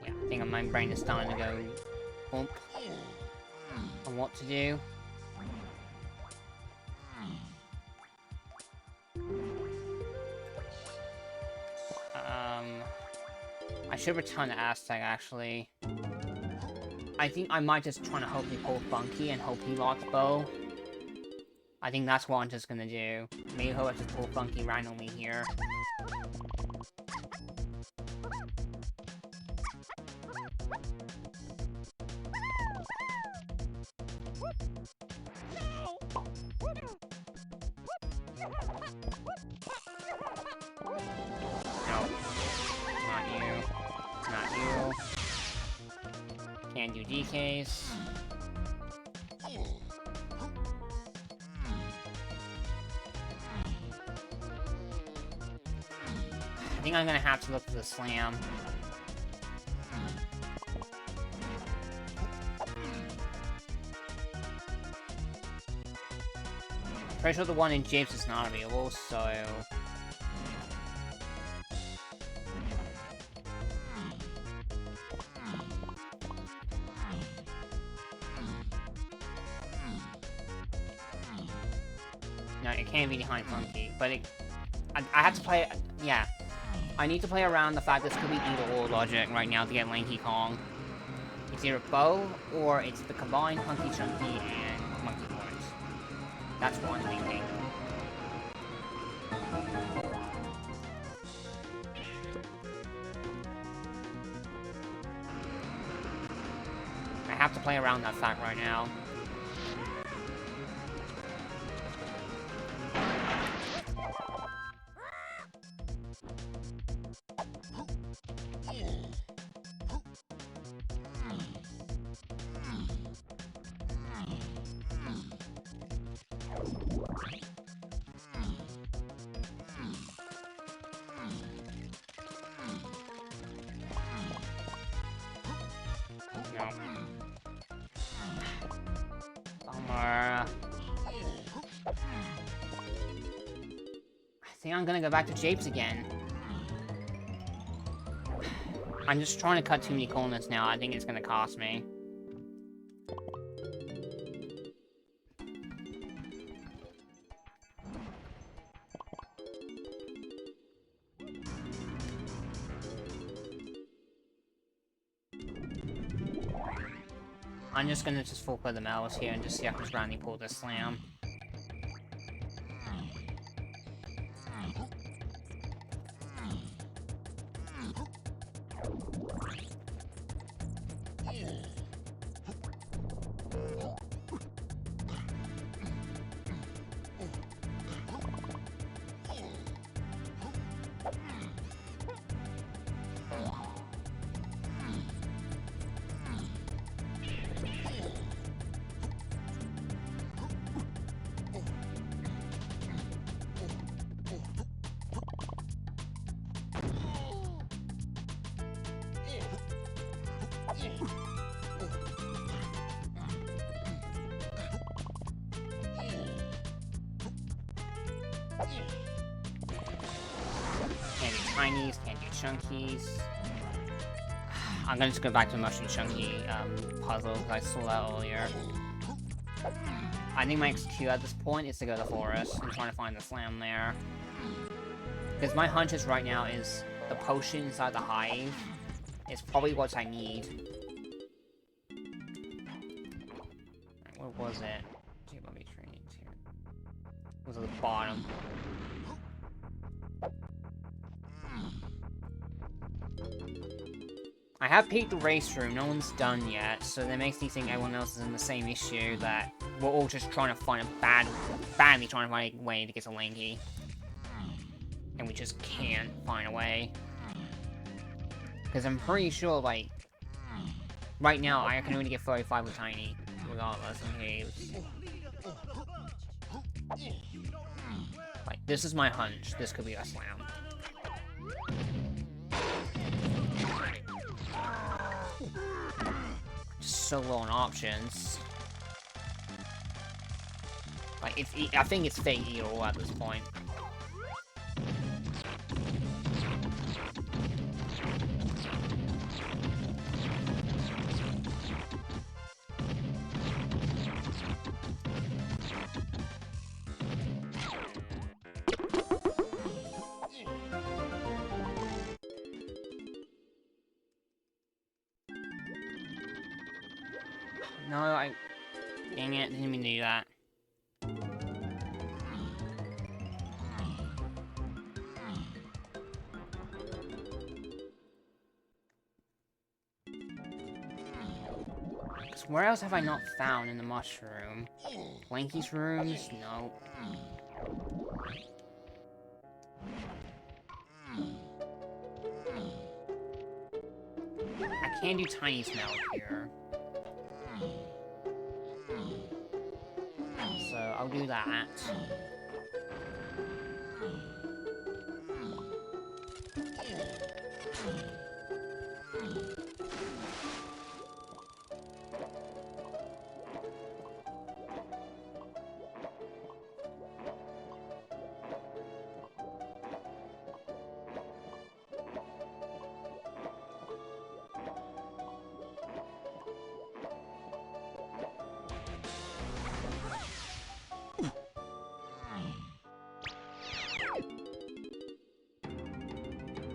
Yeah, I think my brain is starting to go bump on what to do. I should return the Aztec, actually. I think I might just try to hope he pull Funky and hope he locks bow. I think that's what I'm just gonna do. Maybe hope I just pull Funky randomly here. Nope. Not you. Not you. Can't do DKs. I think I'm gonna have to look for the slam. Pretty sure the one in Japes is not available, so... No, it can't be behind Funky, but it... I have to play... Yeah. I need to play around the fact this could be either-or logic right now to get Lanky Kong. It's either bow, or it's the combined Hunky Chunky and Monkey Horns. That's what I'm thinking. I have to play around that fact right now. No. Bummer. I think I'm gonna go back to Japes again. I'm just trying to cut too many corners now. I think it's gonna cost me. I'm just gonna full put the malice here and just see if I can just randomly pull this slam. Can't do tinies, can't do chunkies. I'm gonna just go back to the mushroom chunky puzzle because I saw that earlier. I think my XQ at this point is to go to the forest and trying to find the slam there. Because my hunch is right now is the potion inside the hive is probably what I need. Where was it? Let me train it here. It was at the bottom. I have peeked the race room, no one's done yet, so that makes me think everyone else is in the same issue, that we're all just trying to find a badly trying to find a way to get to Lanky. And we just can't find a way. Because I'm pretty sure, like, right now I can only get 35 with Tiny, regardless of caves. Like, this is my hunch, this could be a slam. So low on options. Like, I think it's fake either at this point. No, dang it, didn't mean to do that. Where else have I not found in the mushroom? Lanky's rooms? No. I can do Tiny Smell here. So I'll do that.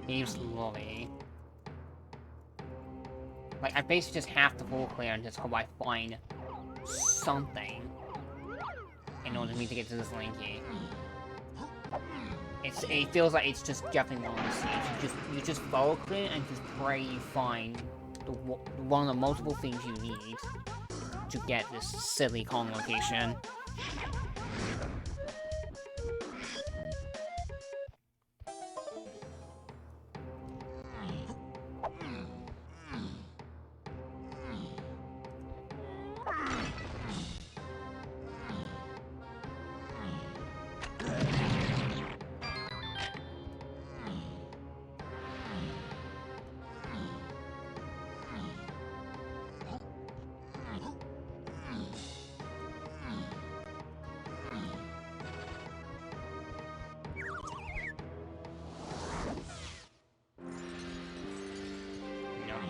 Caves Lolly. Like, I basically just have to full clear and just hope I find something in order for me to get to this Lanky. It feels like it's just definitely one of the scenes. You just follow clear and just pray you find one of the multiple things you need to get this silly Kong location.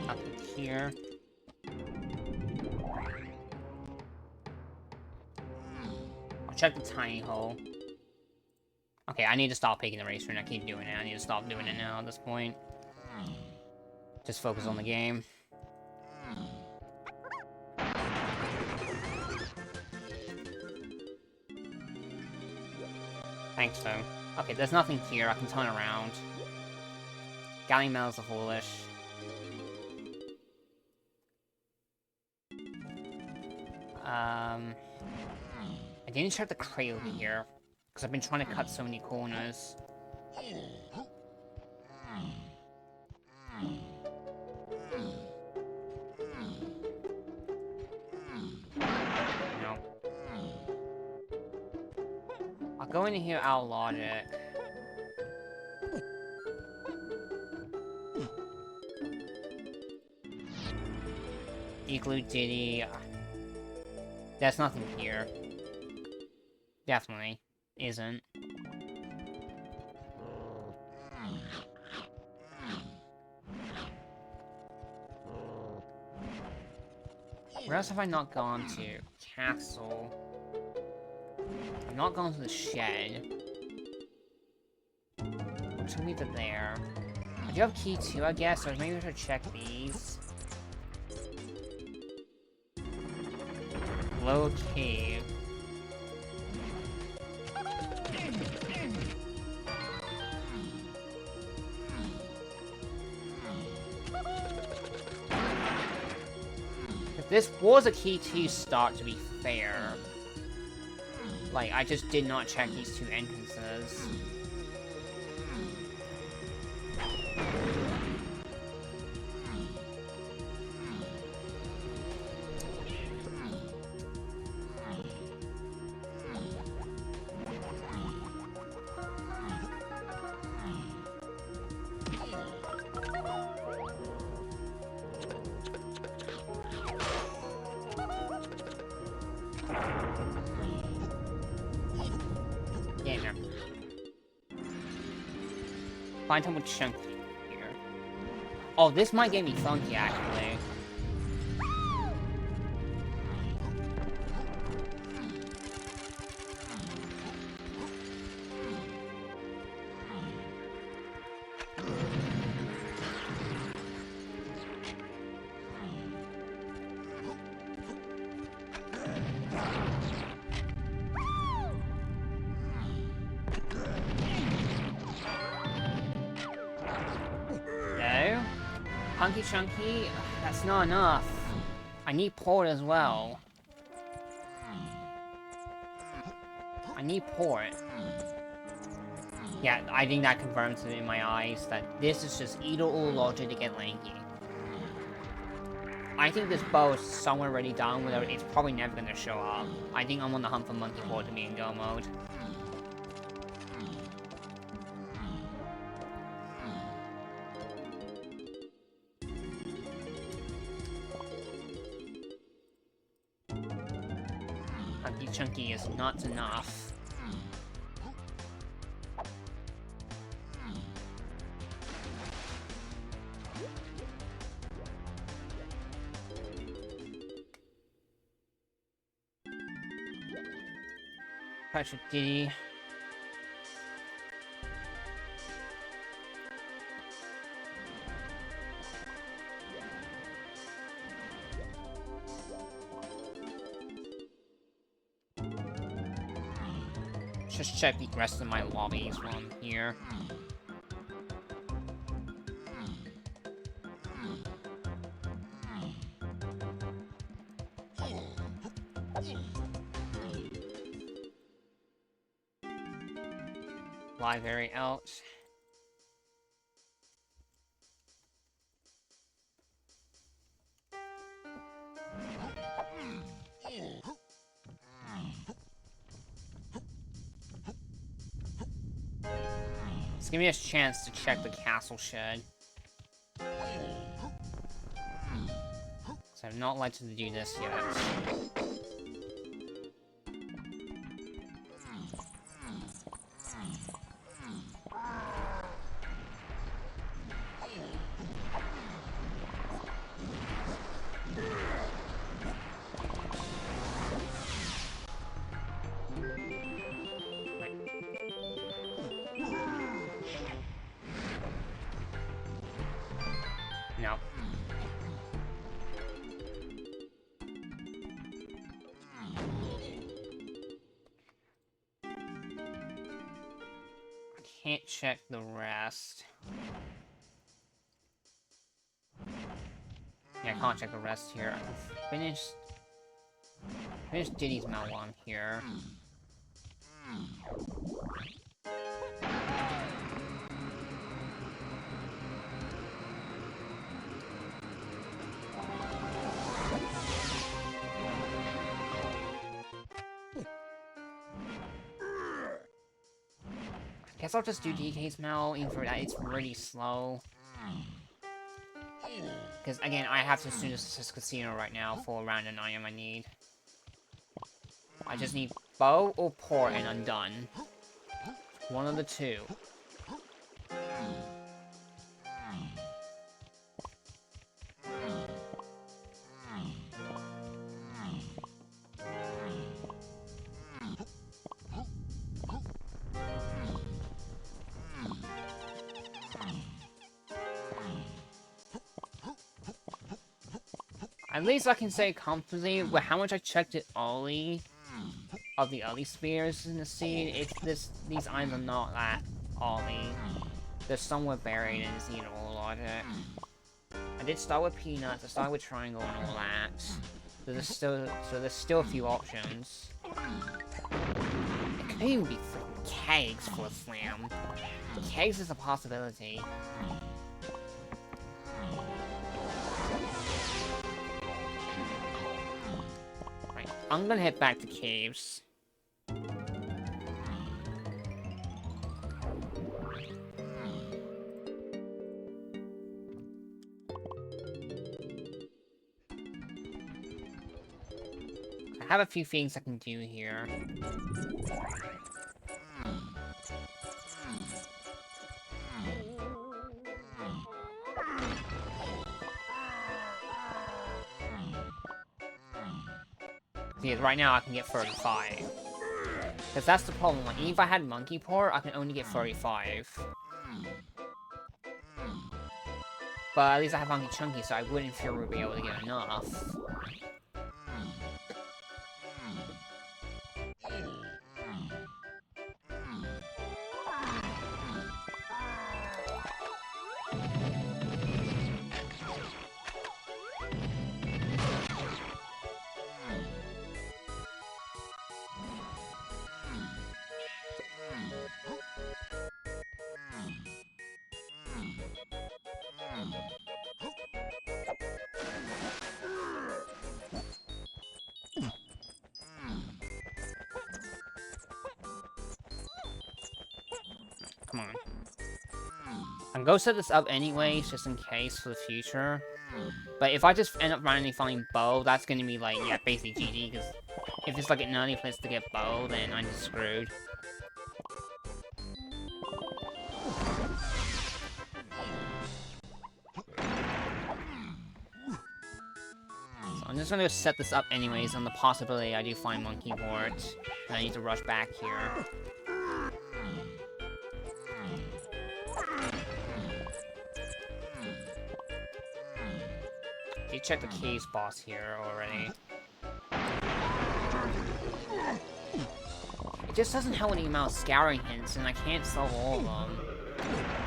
Up here. I'll check the tiny hole. Okay, I need to stop picking the race room. I keep doing it. I need to stop doing it now at this point. Just focus on the game. Thanks, though. Okay, there's nothing here. I can turn around. Gallimel's are foolish. I didn't check the crate over here, because I've been trying to cut so many corners. No. I'll go in here out of logic. Igloo Diddy. There's nothing here. Definitely isn't. Where else have I not gone to? Castle. I've not gone to the shed. Which will lead to there. I do have key 2, I guess, so maybe I should check these. Low cave. This was a key 2 start, to be fair. Like, I just did not check these 2 entrances. Find time with chunky here. Oh, this might get me funky, actually. Punky Chunky, that's not enough. I need port as well. I need port. Yeah, I think that confirms it in my eyes that this is just either or logic to get lanky. I think this bow is somewhere already done, whether it's probably never gonna show up. I think I'm on the hunt for monkey port to be in go mode. Chunky is not enough. Patrick Diddy. Just check the rest of my lobbies while I'm here. Library out. Give me a chance to check the castle shed. So I'm not likely to do this yet. No. I can't check the rest. Yeah, I can't check the rest here. I can finish Diddy's mount while I'm here. Guess I'll just do DK's Mel, even for that it's really slow. Because again, I have to assume this is casino right now for a random item I need. I just need bow or port and I'm done. One of the two. At least I can say comfortably with how much I checked it early of the early spears in the scene. It's these items are not that early. They're somewhere buried in the either or logic. I did start with peanuts, I started with triangle and all that. There's still a few options. It could even be freaking kegs for a slam. Kegs is a possibility. Right, I'm gonna head back to caves. I have a few things I can do here. See, right now I can get 35. Because that's the problem, like, even if I had monkey port, I can only get 35. But at least I have monkey chunky, so I wouldn't feel we'd be able to get enough. Come on. I'm gonna set this up anyways, just in case for the future. But if I just end up randomly finding bow, that's gonna be like, yeah, basically GG, because if it's like an early place to get bow, then I'm just screwed. So I'm just gonna set this up anyways on the possibility I do find monkey port, and I need to rush back here. You check the caves boss here already. It just doesn't have any amount of scouring hints, and I can't solve all of them.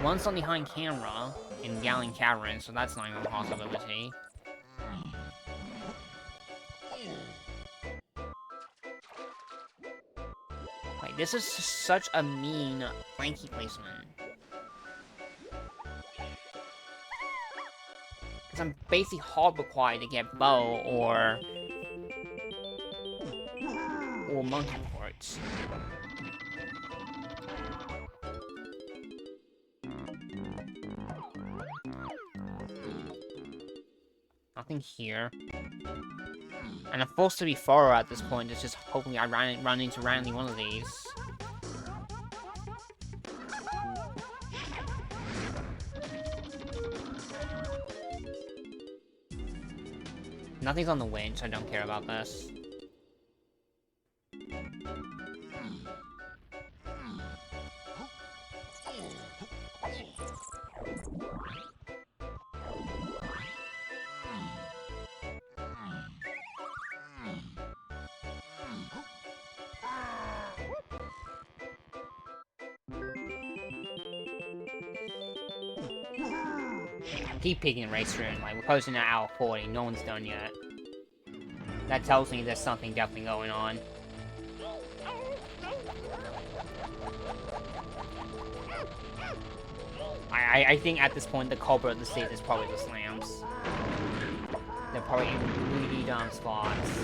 One's on behind camera in Gallon Cavern, so that's not even a possibility. Like, this is such a mean flanky placement. Because I'm basically hard required to get bow or monkey ports. Nothing here. And I'm forced to be thorough at this point, it's just hoping I run into randomly one of these. Nothing's on the winch, I don't care about this. Keep picking race room, like, we're posting at hour 40, no one's done yet. That tells me there's something definitely going on. I think at this point the culprit of the stage is probably the slams. They're probably in really dumb spots.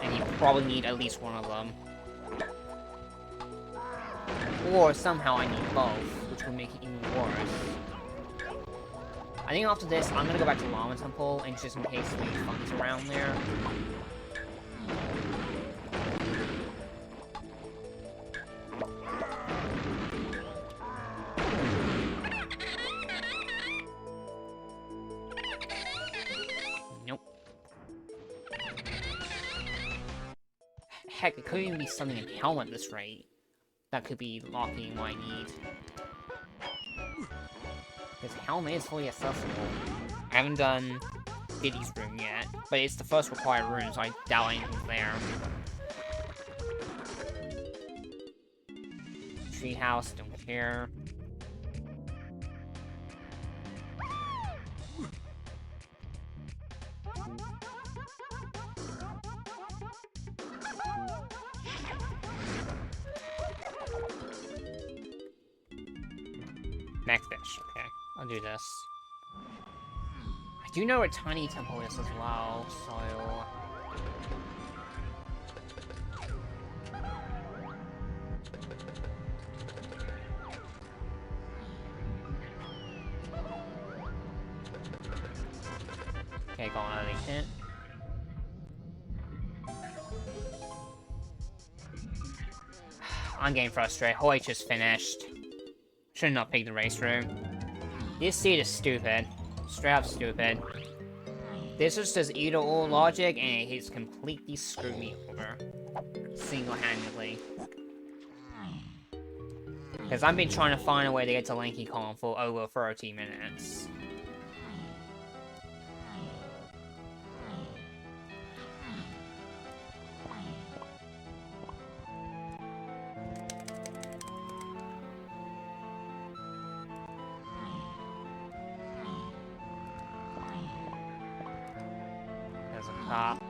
And you probably need at least one of them. Or somehow I need both, which would make it even worse. I think after this, I'm gonna go back to Llama Temple, and just in case there's funds around there. Nope. Heck, it could even be something in Helm at this rate. That could be locking what I need. Because Helm is fully accessible. I haven't done Diddy's room yet, but it's the first required room, so I doubt anything's there. Treehouse, don't care. Max fish. Okay, I'll do this. I do know where Tiny Temple is as well, so... Okay, got another hint. I'm getting frustrated. Hoy just finished. Should not pick the race room. This seed is stupid. Straight up stupid. This is just either or logic, and he's completely screwed me over. Single-handedly. Because I've been trying to find a way to get to Lanky Kong for over 30 minutes. There's a cop.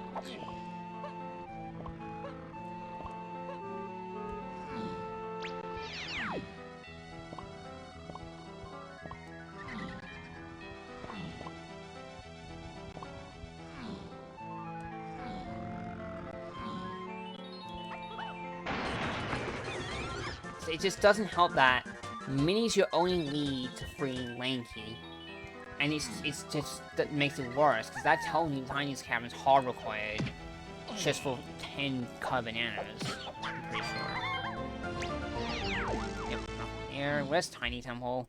It just doesn't help that Minnie's your only lead to freeing Lanky. And it's just, that makes it worse, because that tells me Tiny's cabin is hard required just for 10 cut bananas. I'm pretty sure. Yep, nothing there. Where's Tiny Temple?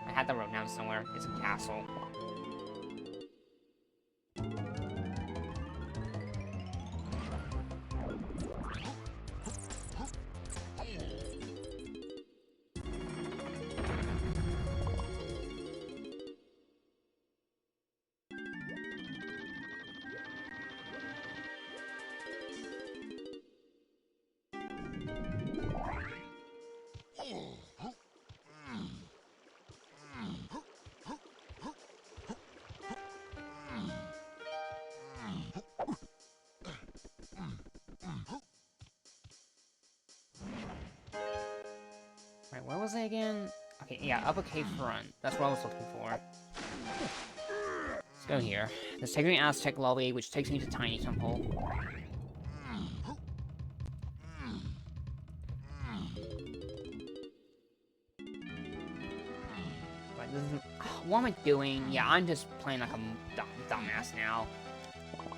I had that wrote down somewhere. It's a castle. Right, where was I again? Okay, yeah, upper cave front. That's what I was looking for. Let's go here. Let's take me to Aztec lobby, which takes me to Tiny Temple. Right, this is... What am I doing? Yeah, I'm just playing like a dumbass now.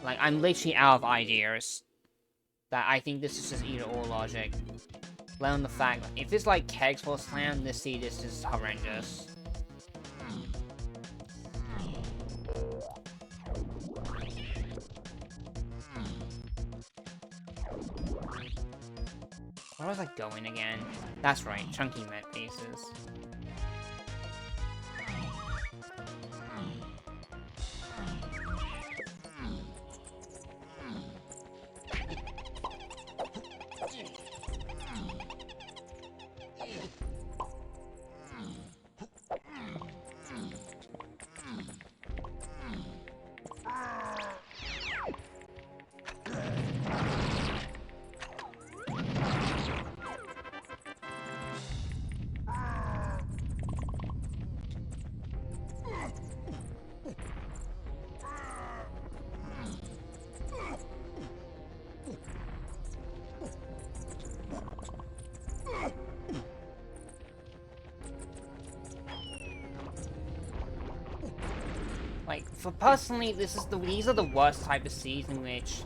Like, I'm literally out of ideas. That I think this is just either or logic. Let alone the fact, if it's like kegs for slam, this seed is just horrendous. Where was I going again? That's right, chunky met pieces. Like, for personally, these are the worst type of seeds in which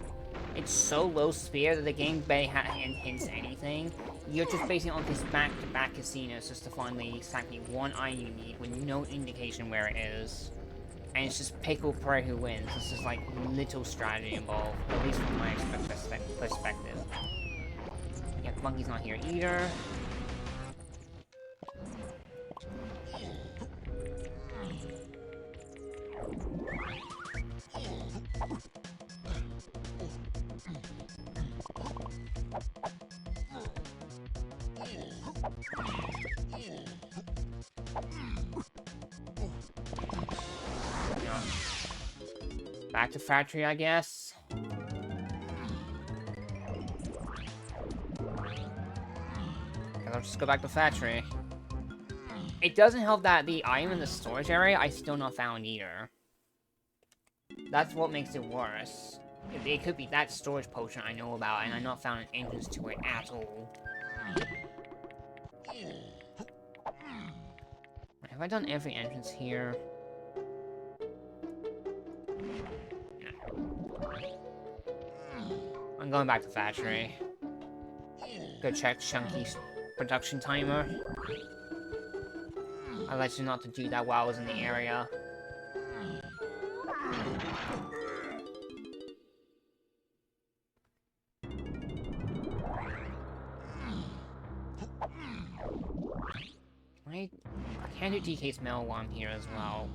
it's so low spear that the game barely hints anything. You're just basing on these back-to-back casinos just to find the exactly one item you need with no indication where it is. And it's just pick or pray who wins. This is like little strategy involved, at least from my perspective. Yeah, the monkey's not here either. Back to factory, I guess. Okay, let's just go back to factory. It doesn't help that the item in the storage area I still not found either. That's what makes it worse. It could be that storage potion I know about, and I not found an entrance to it at all. Have I done every entrance here? No. I'm going back to factory. Go check Chunky's production timer. I let you not to do that while I was in the area. I can't do DK's mail while I'm here as well.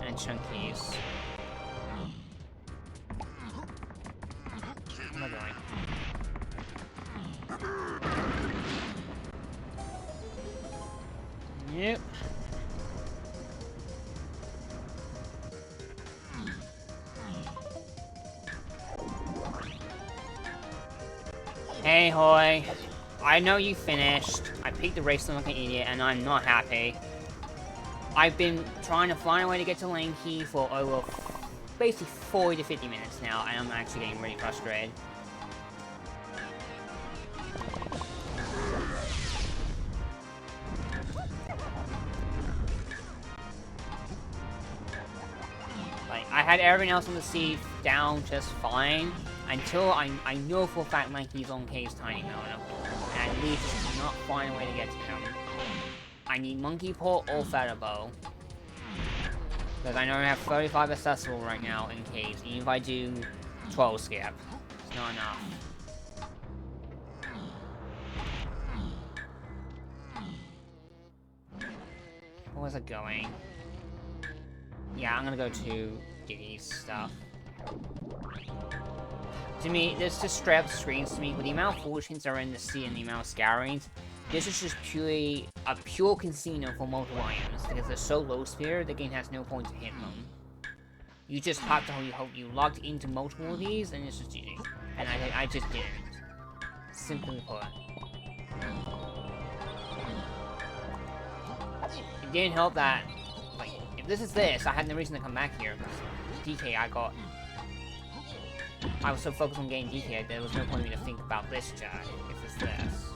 And Chunky's. Where am I going? Yep. Hey, Hoy. I know you finished. I peaked the race like an idiot, and I'm not happy. I've been trying to find a way to get to lane key for over basically 40 to 50 minutes now, and I'm actually getting really frustrated. Like, I had everything else on the sea down just fine, until I know for a fact Lanky's on K's Tiny Melon, and at least cannot find a way to get to him. I need Monkey Paw or Feather Bow. Because I know I have 35 accessible right now in case, even if I do 12 skip. It's not enough. Where was it going? Yeah, I'm gonna go to Giddy's stuff. To me, this just straight up screams to me, with the amount of fortunes that are in the sea and the amount of scourings, this is just purely a pure casino for multiple items, because they're so low speed, the game has no point to hit them. You just have to hope you logged into multiple of these, and it's just GG. And I just didn't. Simply put. It didn't help that, like, if this is this, I had no reason to come back here, because DK I was so focused on getting DK, there was no point for me to think about this jack, if it's this.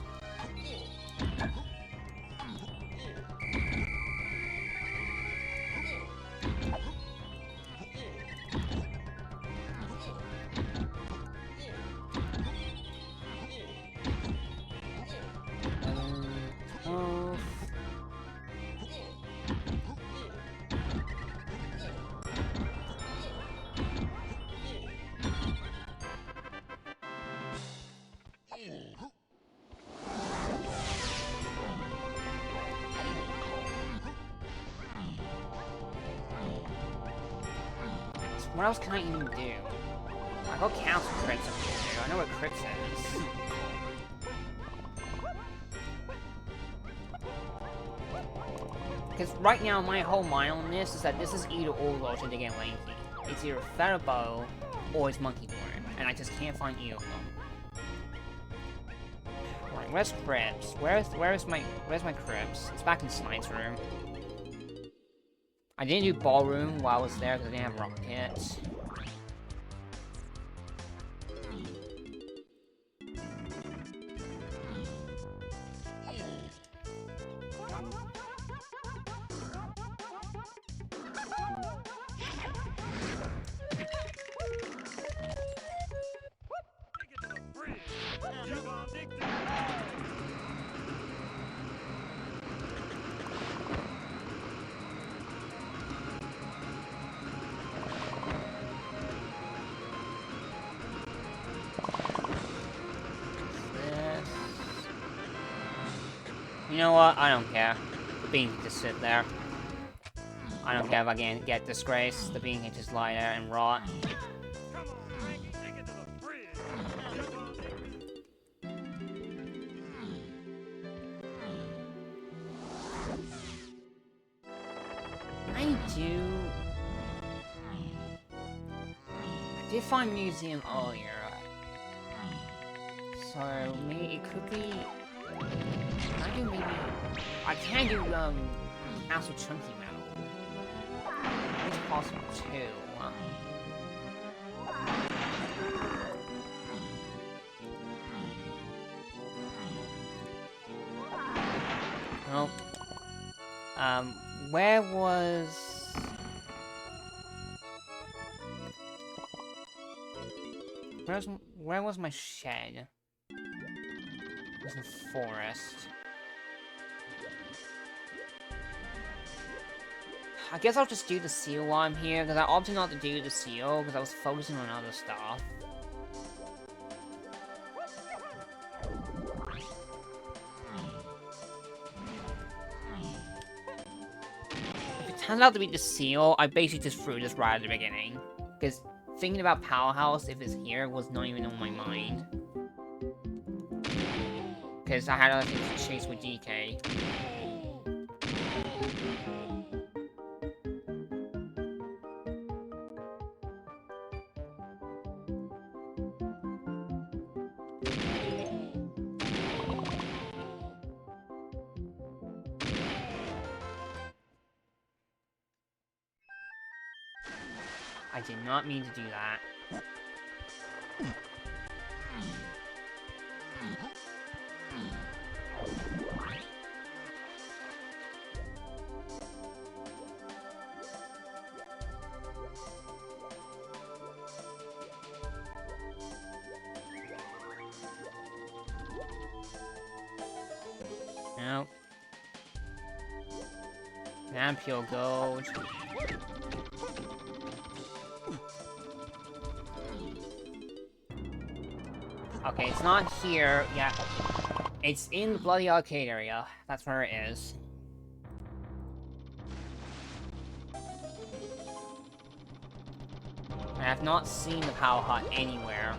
What else can I even do? I got council crits to do. I know what crits is. Because right now, my whole mind on this is that this is either or logic to get Lanky. It's either Feather Bow or it's Monkey Boy, and I just can't find either of them. Right, where's Cribs? Where's my Cribs? It's back in Smite's room. I didn't do Ballroom while I was there because I didn't have rockets. You know what? I don't care. The bean can just sit there. I don't care if I can get disgraced. The bean can just lie there and rot. I did find museum earlier. So maybe it could be Can I do maybe... I can do, Castle Chunky Metal. It's possible, too. Well... where was... Where was my shed? It was in the forest. I guess I'll just do the seal while I'm here, because I opted not to do the seal, because I was focusing on other stuff. If it turns out to be the seal, I basically just threw this right at the beginning. Because thinking about Powerhouse, if it's here, was not even on my mind. Because I had other things to chase with DK. I did not mean to do that. Nope. And pure gold. Okay, it's not here yet. It's in the bloody arcade area. That's where it is. I have not seen the Power Hut anywhere.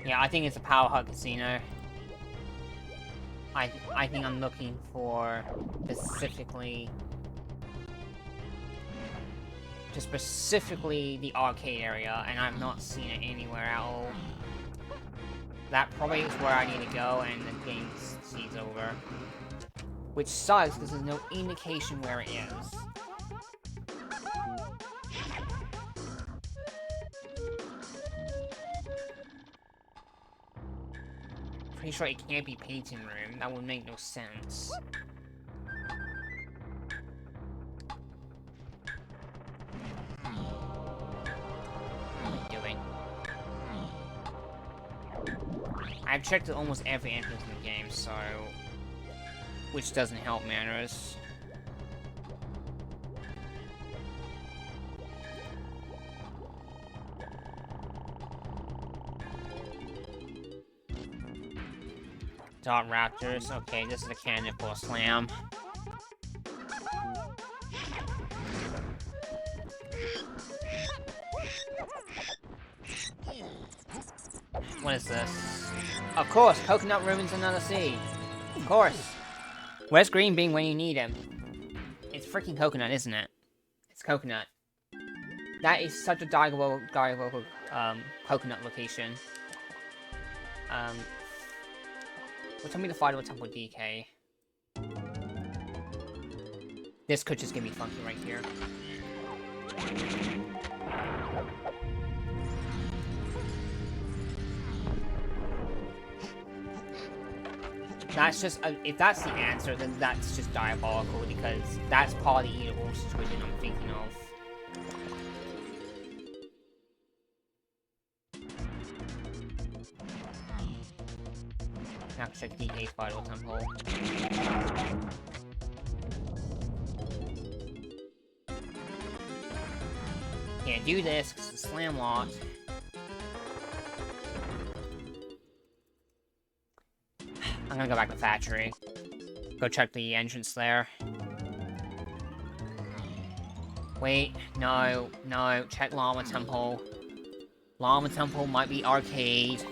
Yeah, I think it's a Power Hut Casino. I think I'm looking for specifically the arcade area, and I've not seen it anywhere at all. That probably is where I need to go, and the game sees over. Which sucks, because there's no indication where it is. Pretty sure it can't be painting room. That would make no sense. I've checked almost every entrance in the game, so... which doesn't help matters. Dot Raptors, okay, this is a candidate for a slam. What is this? Of course, Coconut ruins another sea. Of course. Where's Green Bean when you need him? It's freaking Coconut, isn't it? It's Coconut. That is such a diabolical Coconut location. Well, tell me to fight with Temple DK. This could just give me funky right here. That's just, if that's the answer, then that's just diabolical, because that's probably the eatable situation I'm thinking of. Now check DK's Vital Temple. Can't do this, because it's slam locked. I'm gonna go back to Factory. Go check the entrance there. Wait, no, no, check Llama Temple. Llama Temple might be arcade.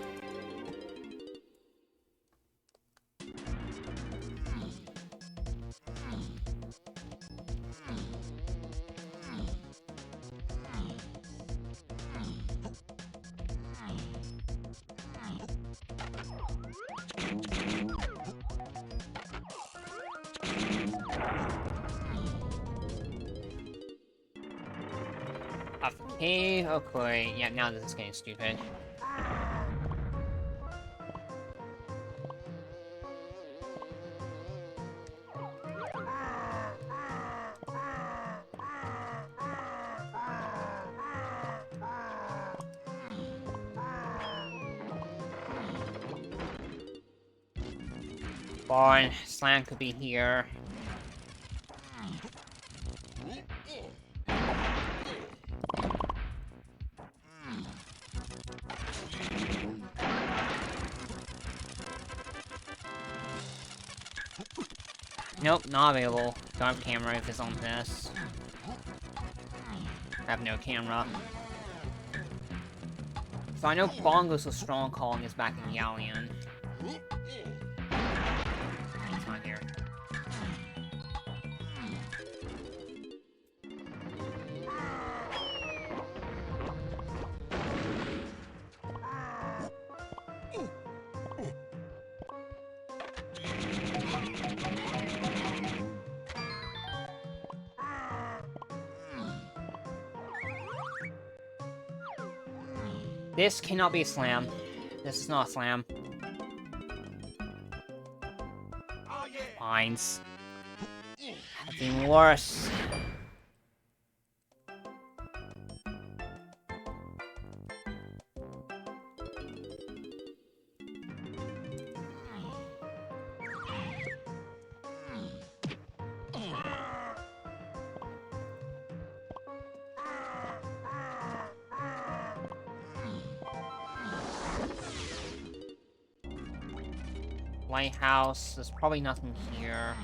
Hey, okay, yeah, now this is getting stupid. Barn, Slam could be here. Nope, not available. Don't have camera if it's on this. I have no camera. So I know Bongo's a strong calling is back in Yalian. He's not here. This cannot be a slam. This is not a slam. Mines. Nothing worse. Lighthouse, there's probably nothing here.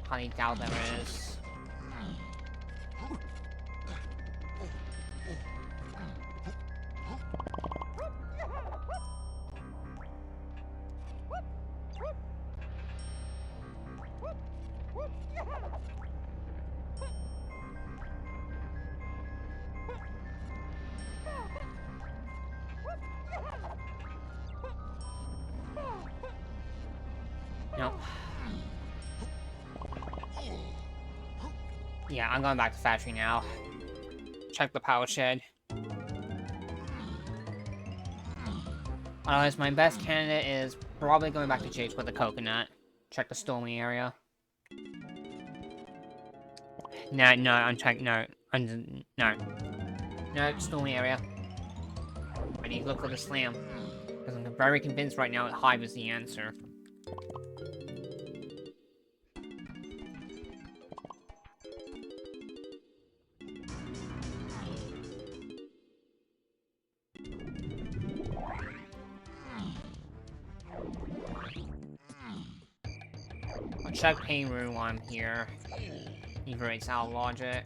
Highly doubt there is. Nope. Yeah, I'm going back to factory now. Check the power shed. Otherwise, my best candidate is probably going back to Chase with the coconut. Check the stormy area. No, stormy area. I need to look for the slam. Because I'm very convinced right now that Hive is the answer. I'll check Pain Room while I'm here. Evades our logic.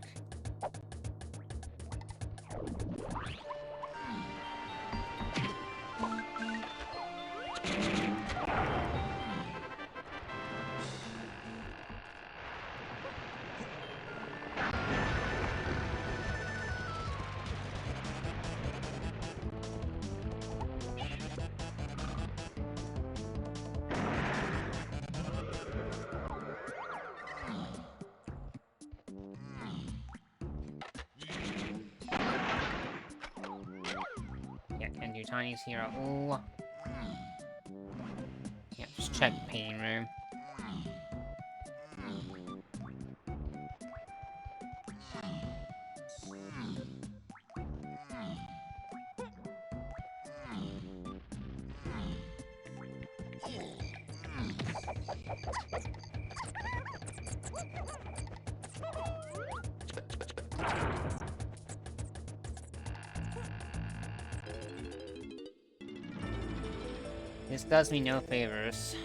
Can't do Tiny's here at all. Yeah, just check Pain Room. This does me no favors.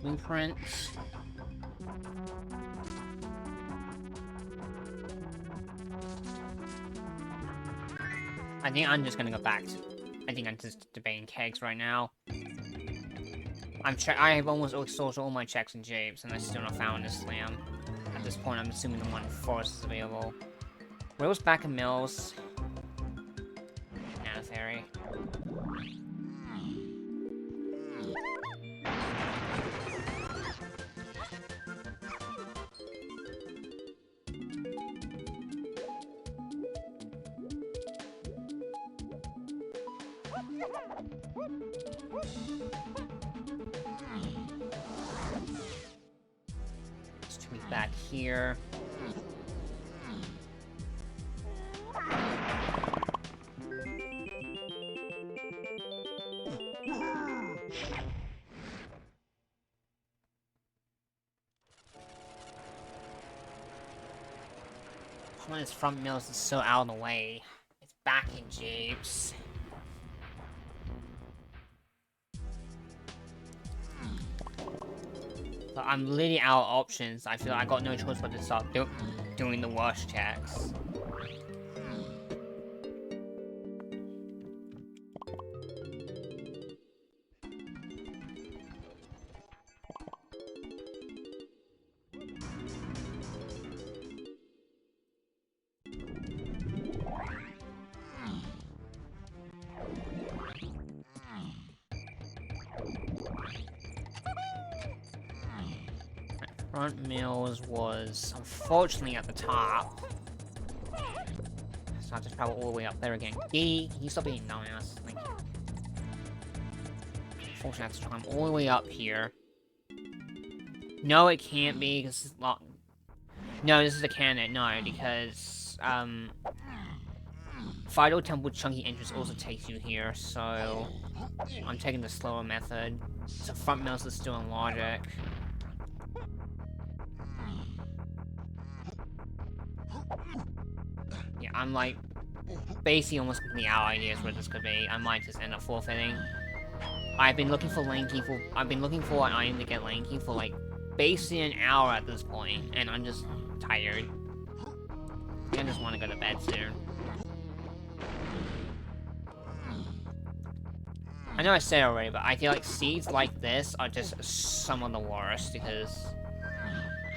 Blueprints. I think I'm just gonna go back to... I think I'm just debating kegs right now. I have almost exhausted all my checks and japes, and I still not found a slam. At this point, I'm assuming the one forest is available. Wheels back in mills. Nana Fairy. Let's tweak back here. One of his front mills is so out of the way. It's back in japes. But I'm literally out of options. I feel like I got no choice but to start doing the worst checks. Front mills was unfortunately at the top. So I just travel all the way up there again. Can you stop being dumbass? Thank you. Unfortunately, I have to climb all the way up here. No, it can't be, because it's locked. No, this is a cannon. No, because, Vital Temple Chunky Entrance also takes you here, so I'm taking the slower method. So front mills is still in logic. Yeah, I'm like basically almost completely out of ideas where this could be. I might just end up forfeiting. I've been looking for an item to get Lanky for like basically an hour at this point, and I'm just tired. I just want to go to bed soon. I know I said it already, but I feel like seeds like this are just some of the worst because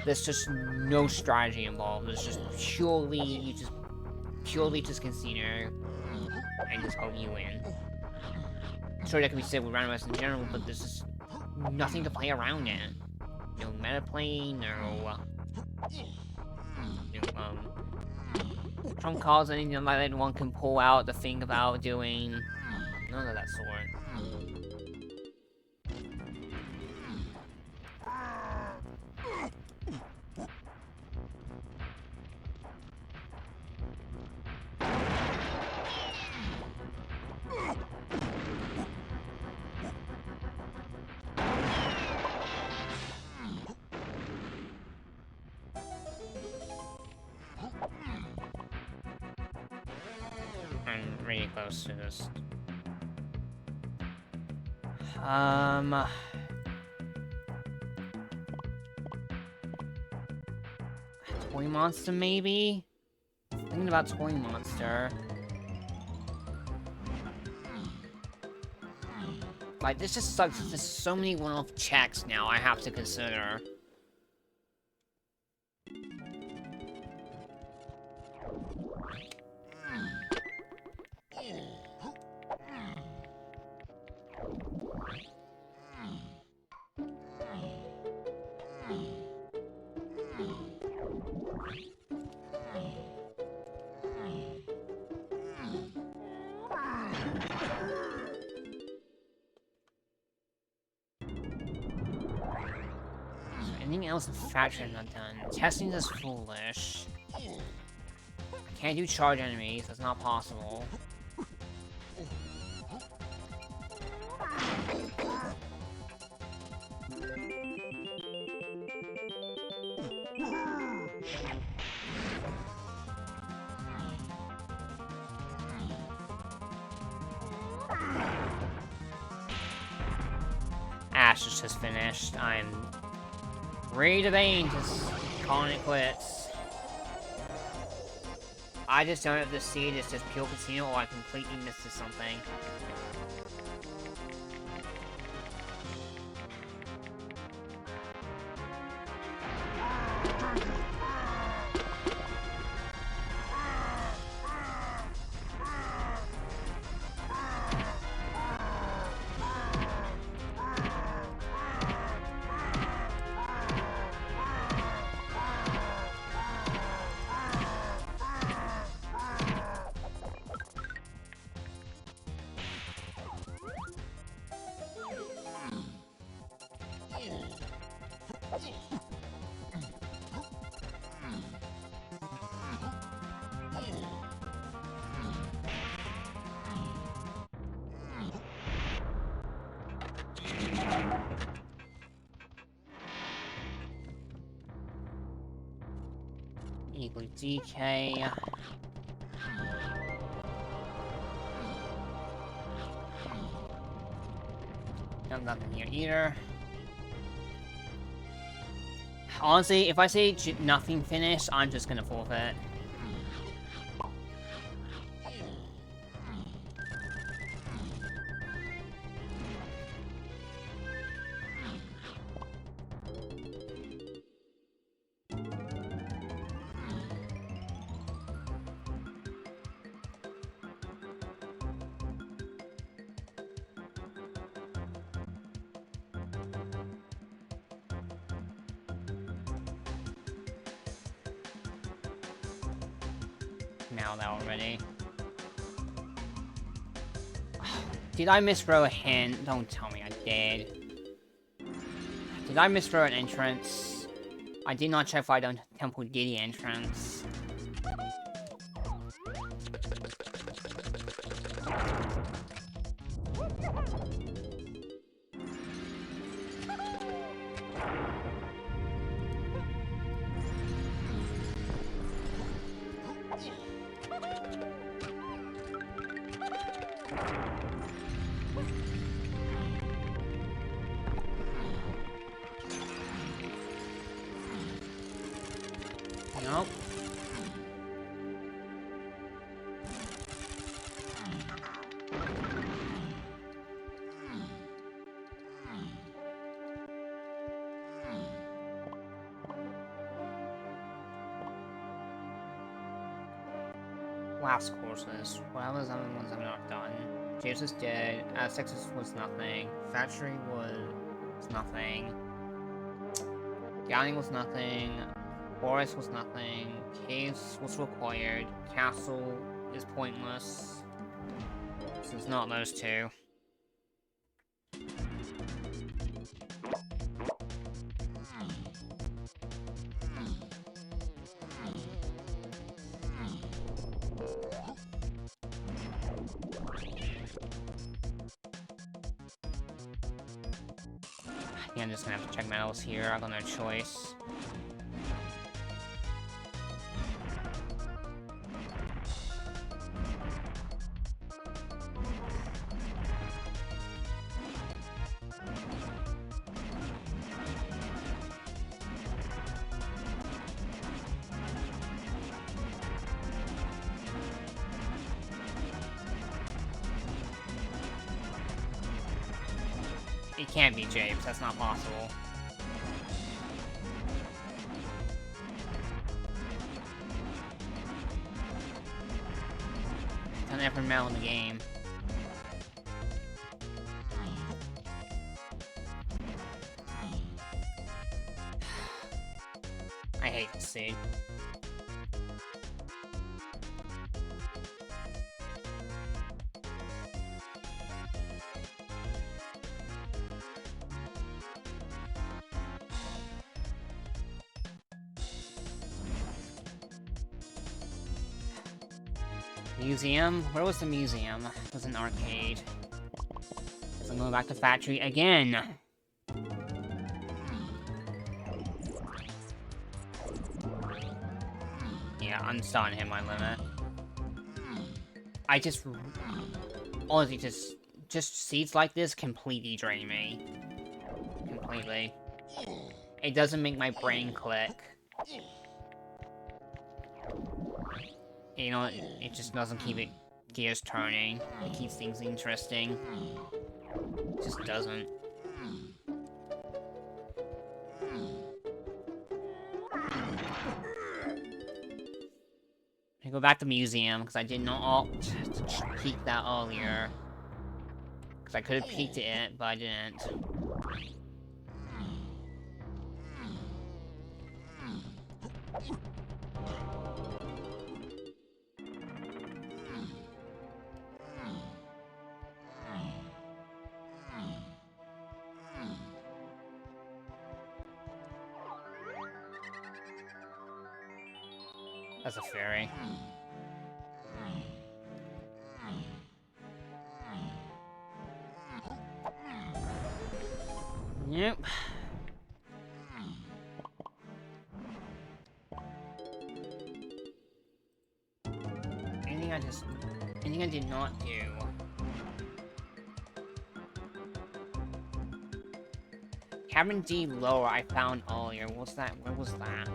there's just no strategy involved. There's just purely just casino and just hope you win. Sure, that can be said with randomizer in general, but there's just nothing to play around in. No meta play, no trump cards, anything like that one can pull out to think about doing. None of that sort. I'm really close to this. Toy Monster, maybe? Thinking about Toy Monster. Like, this just sucks. There's so many one-off checks now I have to consider. Anything else in faction not done? Testing is foolish. I can't do charge enemies, that's not possible. Ash is just finished. I'm ready to Bane, just calling it quits. I just don't know if this seed is just pure casino or I completely missed something. Equal DK. No, nothing here either. Honestly, if I say nothing finished, I'm just gonna forfeit. Now that already. Did I misthrow a hint? Don't tell me I did. Did I misthrow an entrance? I did not check if I done Temple Giddy entrance. Nope. Last courses. What was other ones I've not done? James is dead. Sexus was nothing. Factory was nothing. Downing was nothing. Forest was nothing. Caves was required. Castle is pointless. So it's not those two. Yeah, I'm just gonna have to check medals here. I've got no choice. It can't be James, that's not possible. Done every medal in the game. I hate this scene. Museum? Where was the museum? It was an arcade. So I'm going back to factory again. Yeah, I'm starting to hit my limit. I just... honestly, just seats like this completely drain me. Completely. It doesn't make my brain click. You know, it just doesn't keep it gears turning. It keeps things interesting. It just doesn't. I go back to museum because I did not peek that earlier. Because I could have peeked it, but I didn't. That's a fairy. Yep. Anything I did not do. Cabin D lower I found earlier. What's that? Where was that?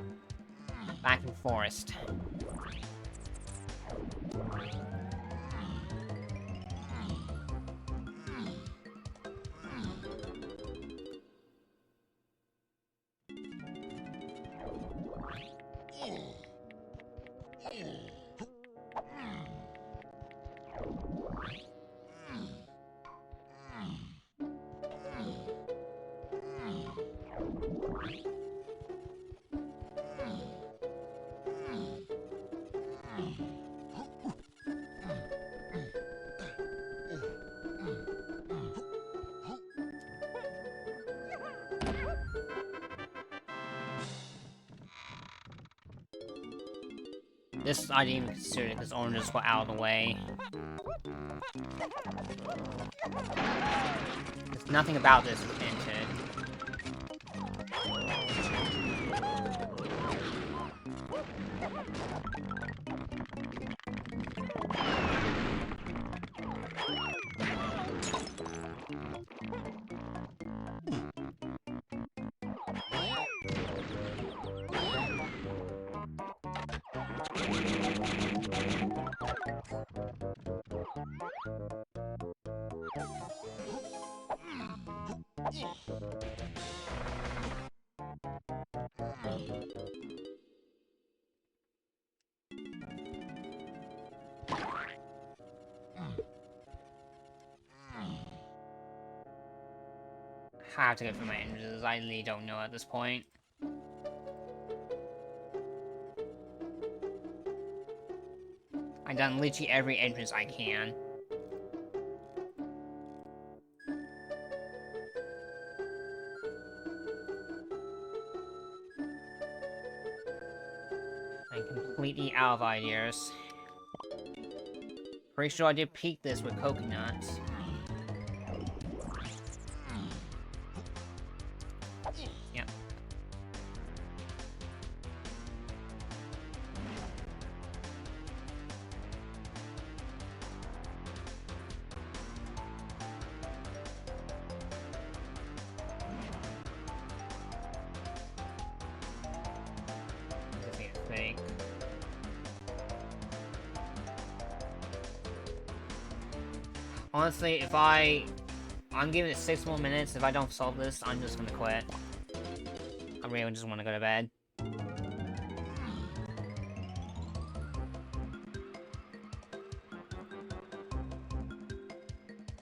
Back in forest. This I didn't even consider it because oranges were out of the way. There's nothing about this is hinted. How to go through my entrances, I really don't know at this point. I've done literally every entrance I can. I'm completely out of ideas. Pretty sure I did peak this with coconuts. Yep. This ain't fake. Honestly, if I'm giving it 6 more minutes. If I don't solve this, I'm just gonna quit. I really just want to go to bed.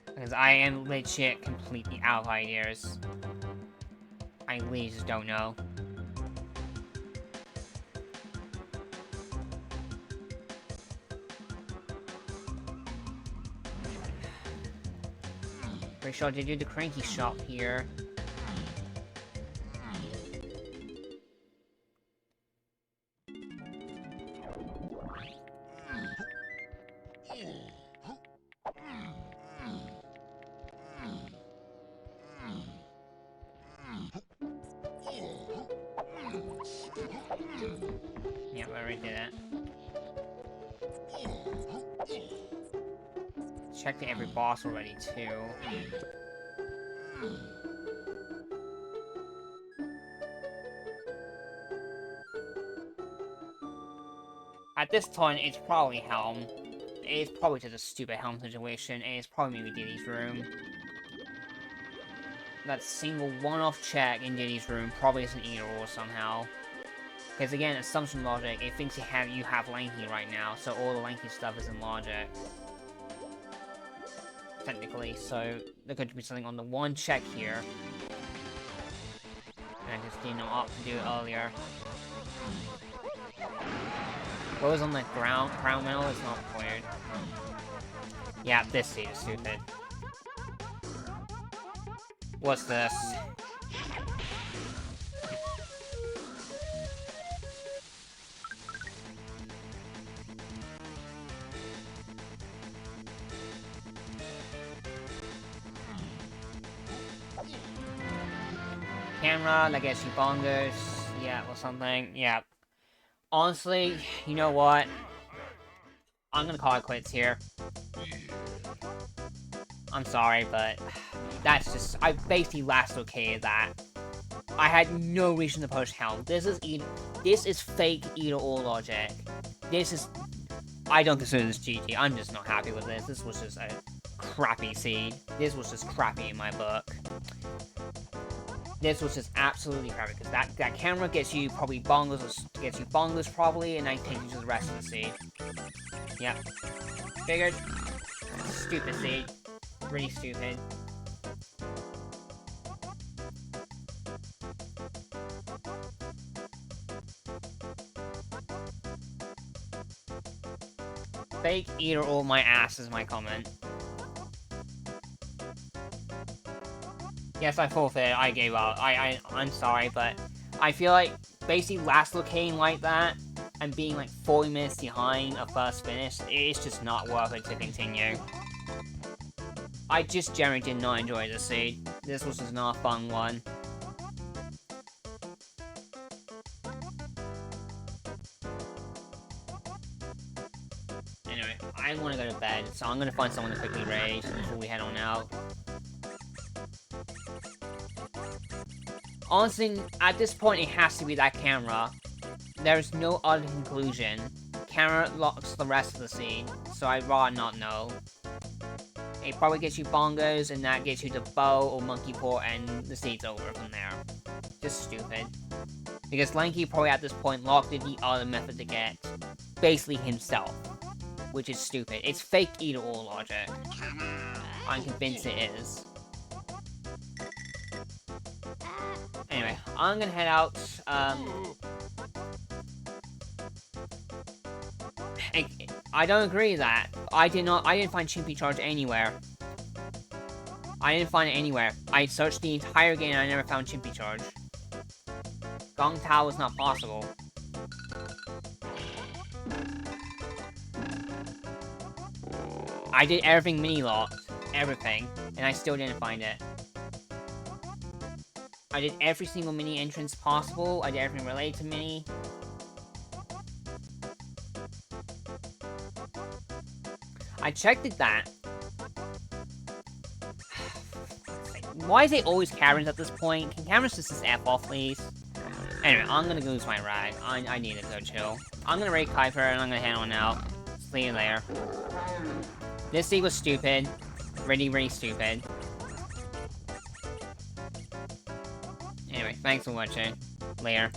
Because I am legit completely out of ideas. I really just don't know. Pretty sure they do the cranky shop here. Yeah, I already did it. Checked every boss already, too. At this point, it's probably Helm. It's probably just a stupid Helm situation, and it's probably maybe Diddy's room. That single one-off check in Diddy's room probably isn't either or somehow. Because again, assumption logic, it thinks you have Lanky right now, so all the Lanky stuff is in logic. Technically, so there could be something on the one check here. And I just didn't opt to do it earlier. What was on the ground metal is not weird. Yeah, this seat is stupid. What's this? Camera that gets you bongers. Yeah, or something. Yeah. Honestly, you know what? I'm gonna call it quits here. I'm sorry, but that's just... I basically last okayed that. I had no reason to push Helm. This is fake either-or logic. This is... I don't consider this GG. I'm just not happy with this. This was just a crappy seed. This was just crappy in my book. This was just absolutely crappy, because that camera gets you probably bongos, probably, and then takes you to the rest of the seed. Yep. Figured. Stupid seed. Really stupid. Fake either or my ass is my comment. Yes, I forfeited. I gave up. I'm sorry, but I feel like basically last locating like that and being like 40 minutes behind a first finish, it's just not worth it to continue. I just generally did not enjoy this seed. This was just not a fun one. Anyway, I want to go to bed, so I'm going to find someone to quickly raid before we head on out. Honestly, at this point, it has to be that camera. There's no other conclusion. Camera locks the rest of the scene, so I'd rather not know. It probably gets you bongos, and that gets you the bow or monkey paw, and the scene's over from there. Just stupid. Because Lanky probably at this point locked in the other method to get basically himself. Which is stupid. It's fake either-or logic. I'm convinced it is. Anyway, I'm gonna head out. I don't agree with that. I didn't find Chimpy Charge anywhere. I didn't find it anywhere. I searched the entire game and I never found Chimpy Charge. Gong Tao was not possible. I did everything mini-locked. Everything. And I still didn't find it. I did every single mini entrance possible. I did everything related to mini. I checked that. Why is it always Karens at this point? Can Karens just F off, please? Anyway, I'm gonna lose my rag. I need to go chill. I'm gonna raid Kuiper and I'm gonna head on out. See you later. This seed was stupid. Really, really stupid. Anyway, thanks for watching. Later.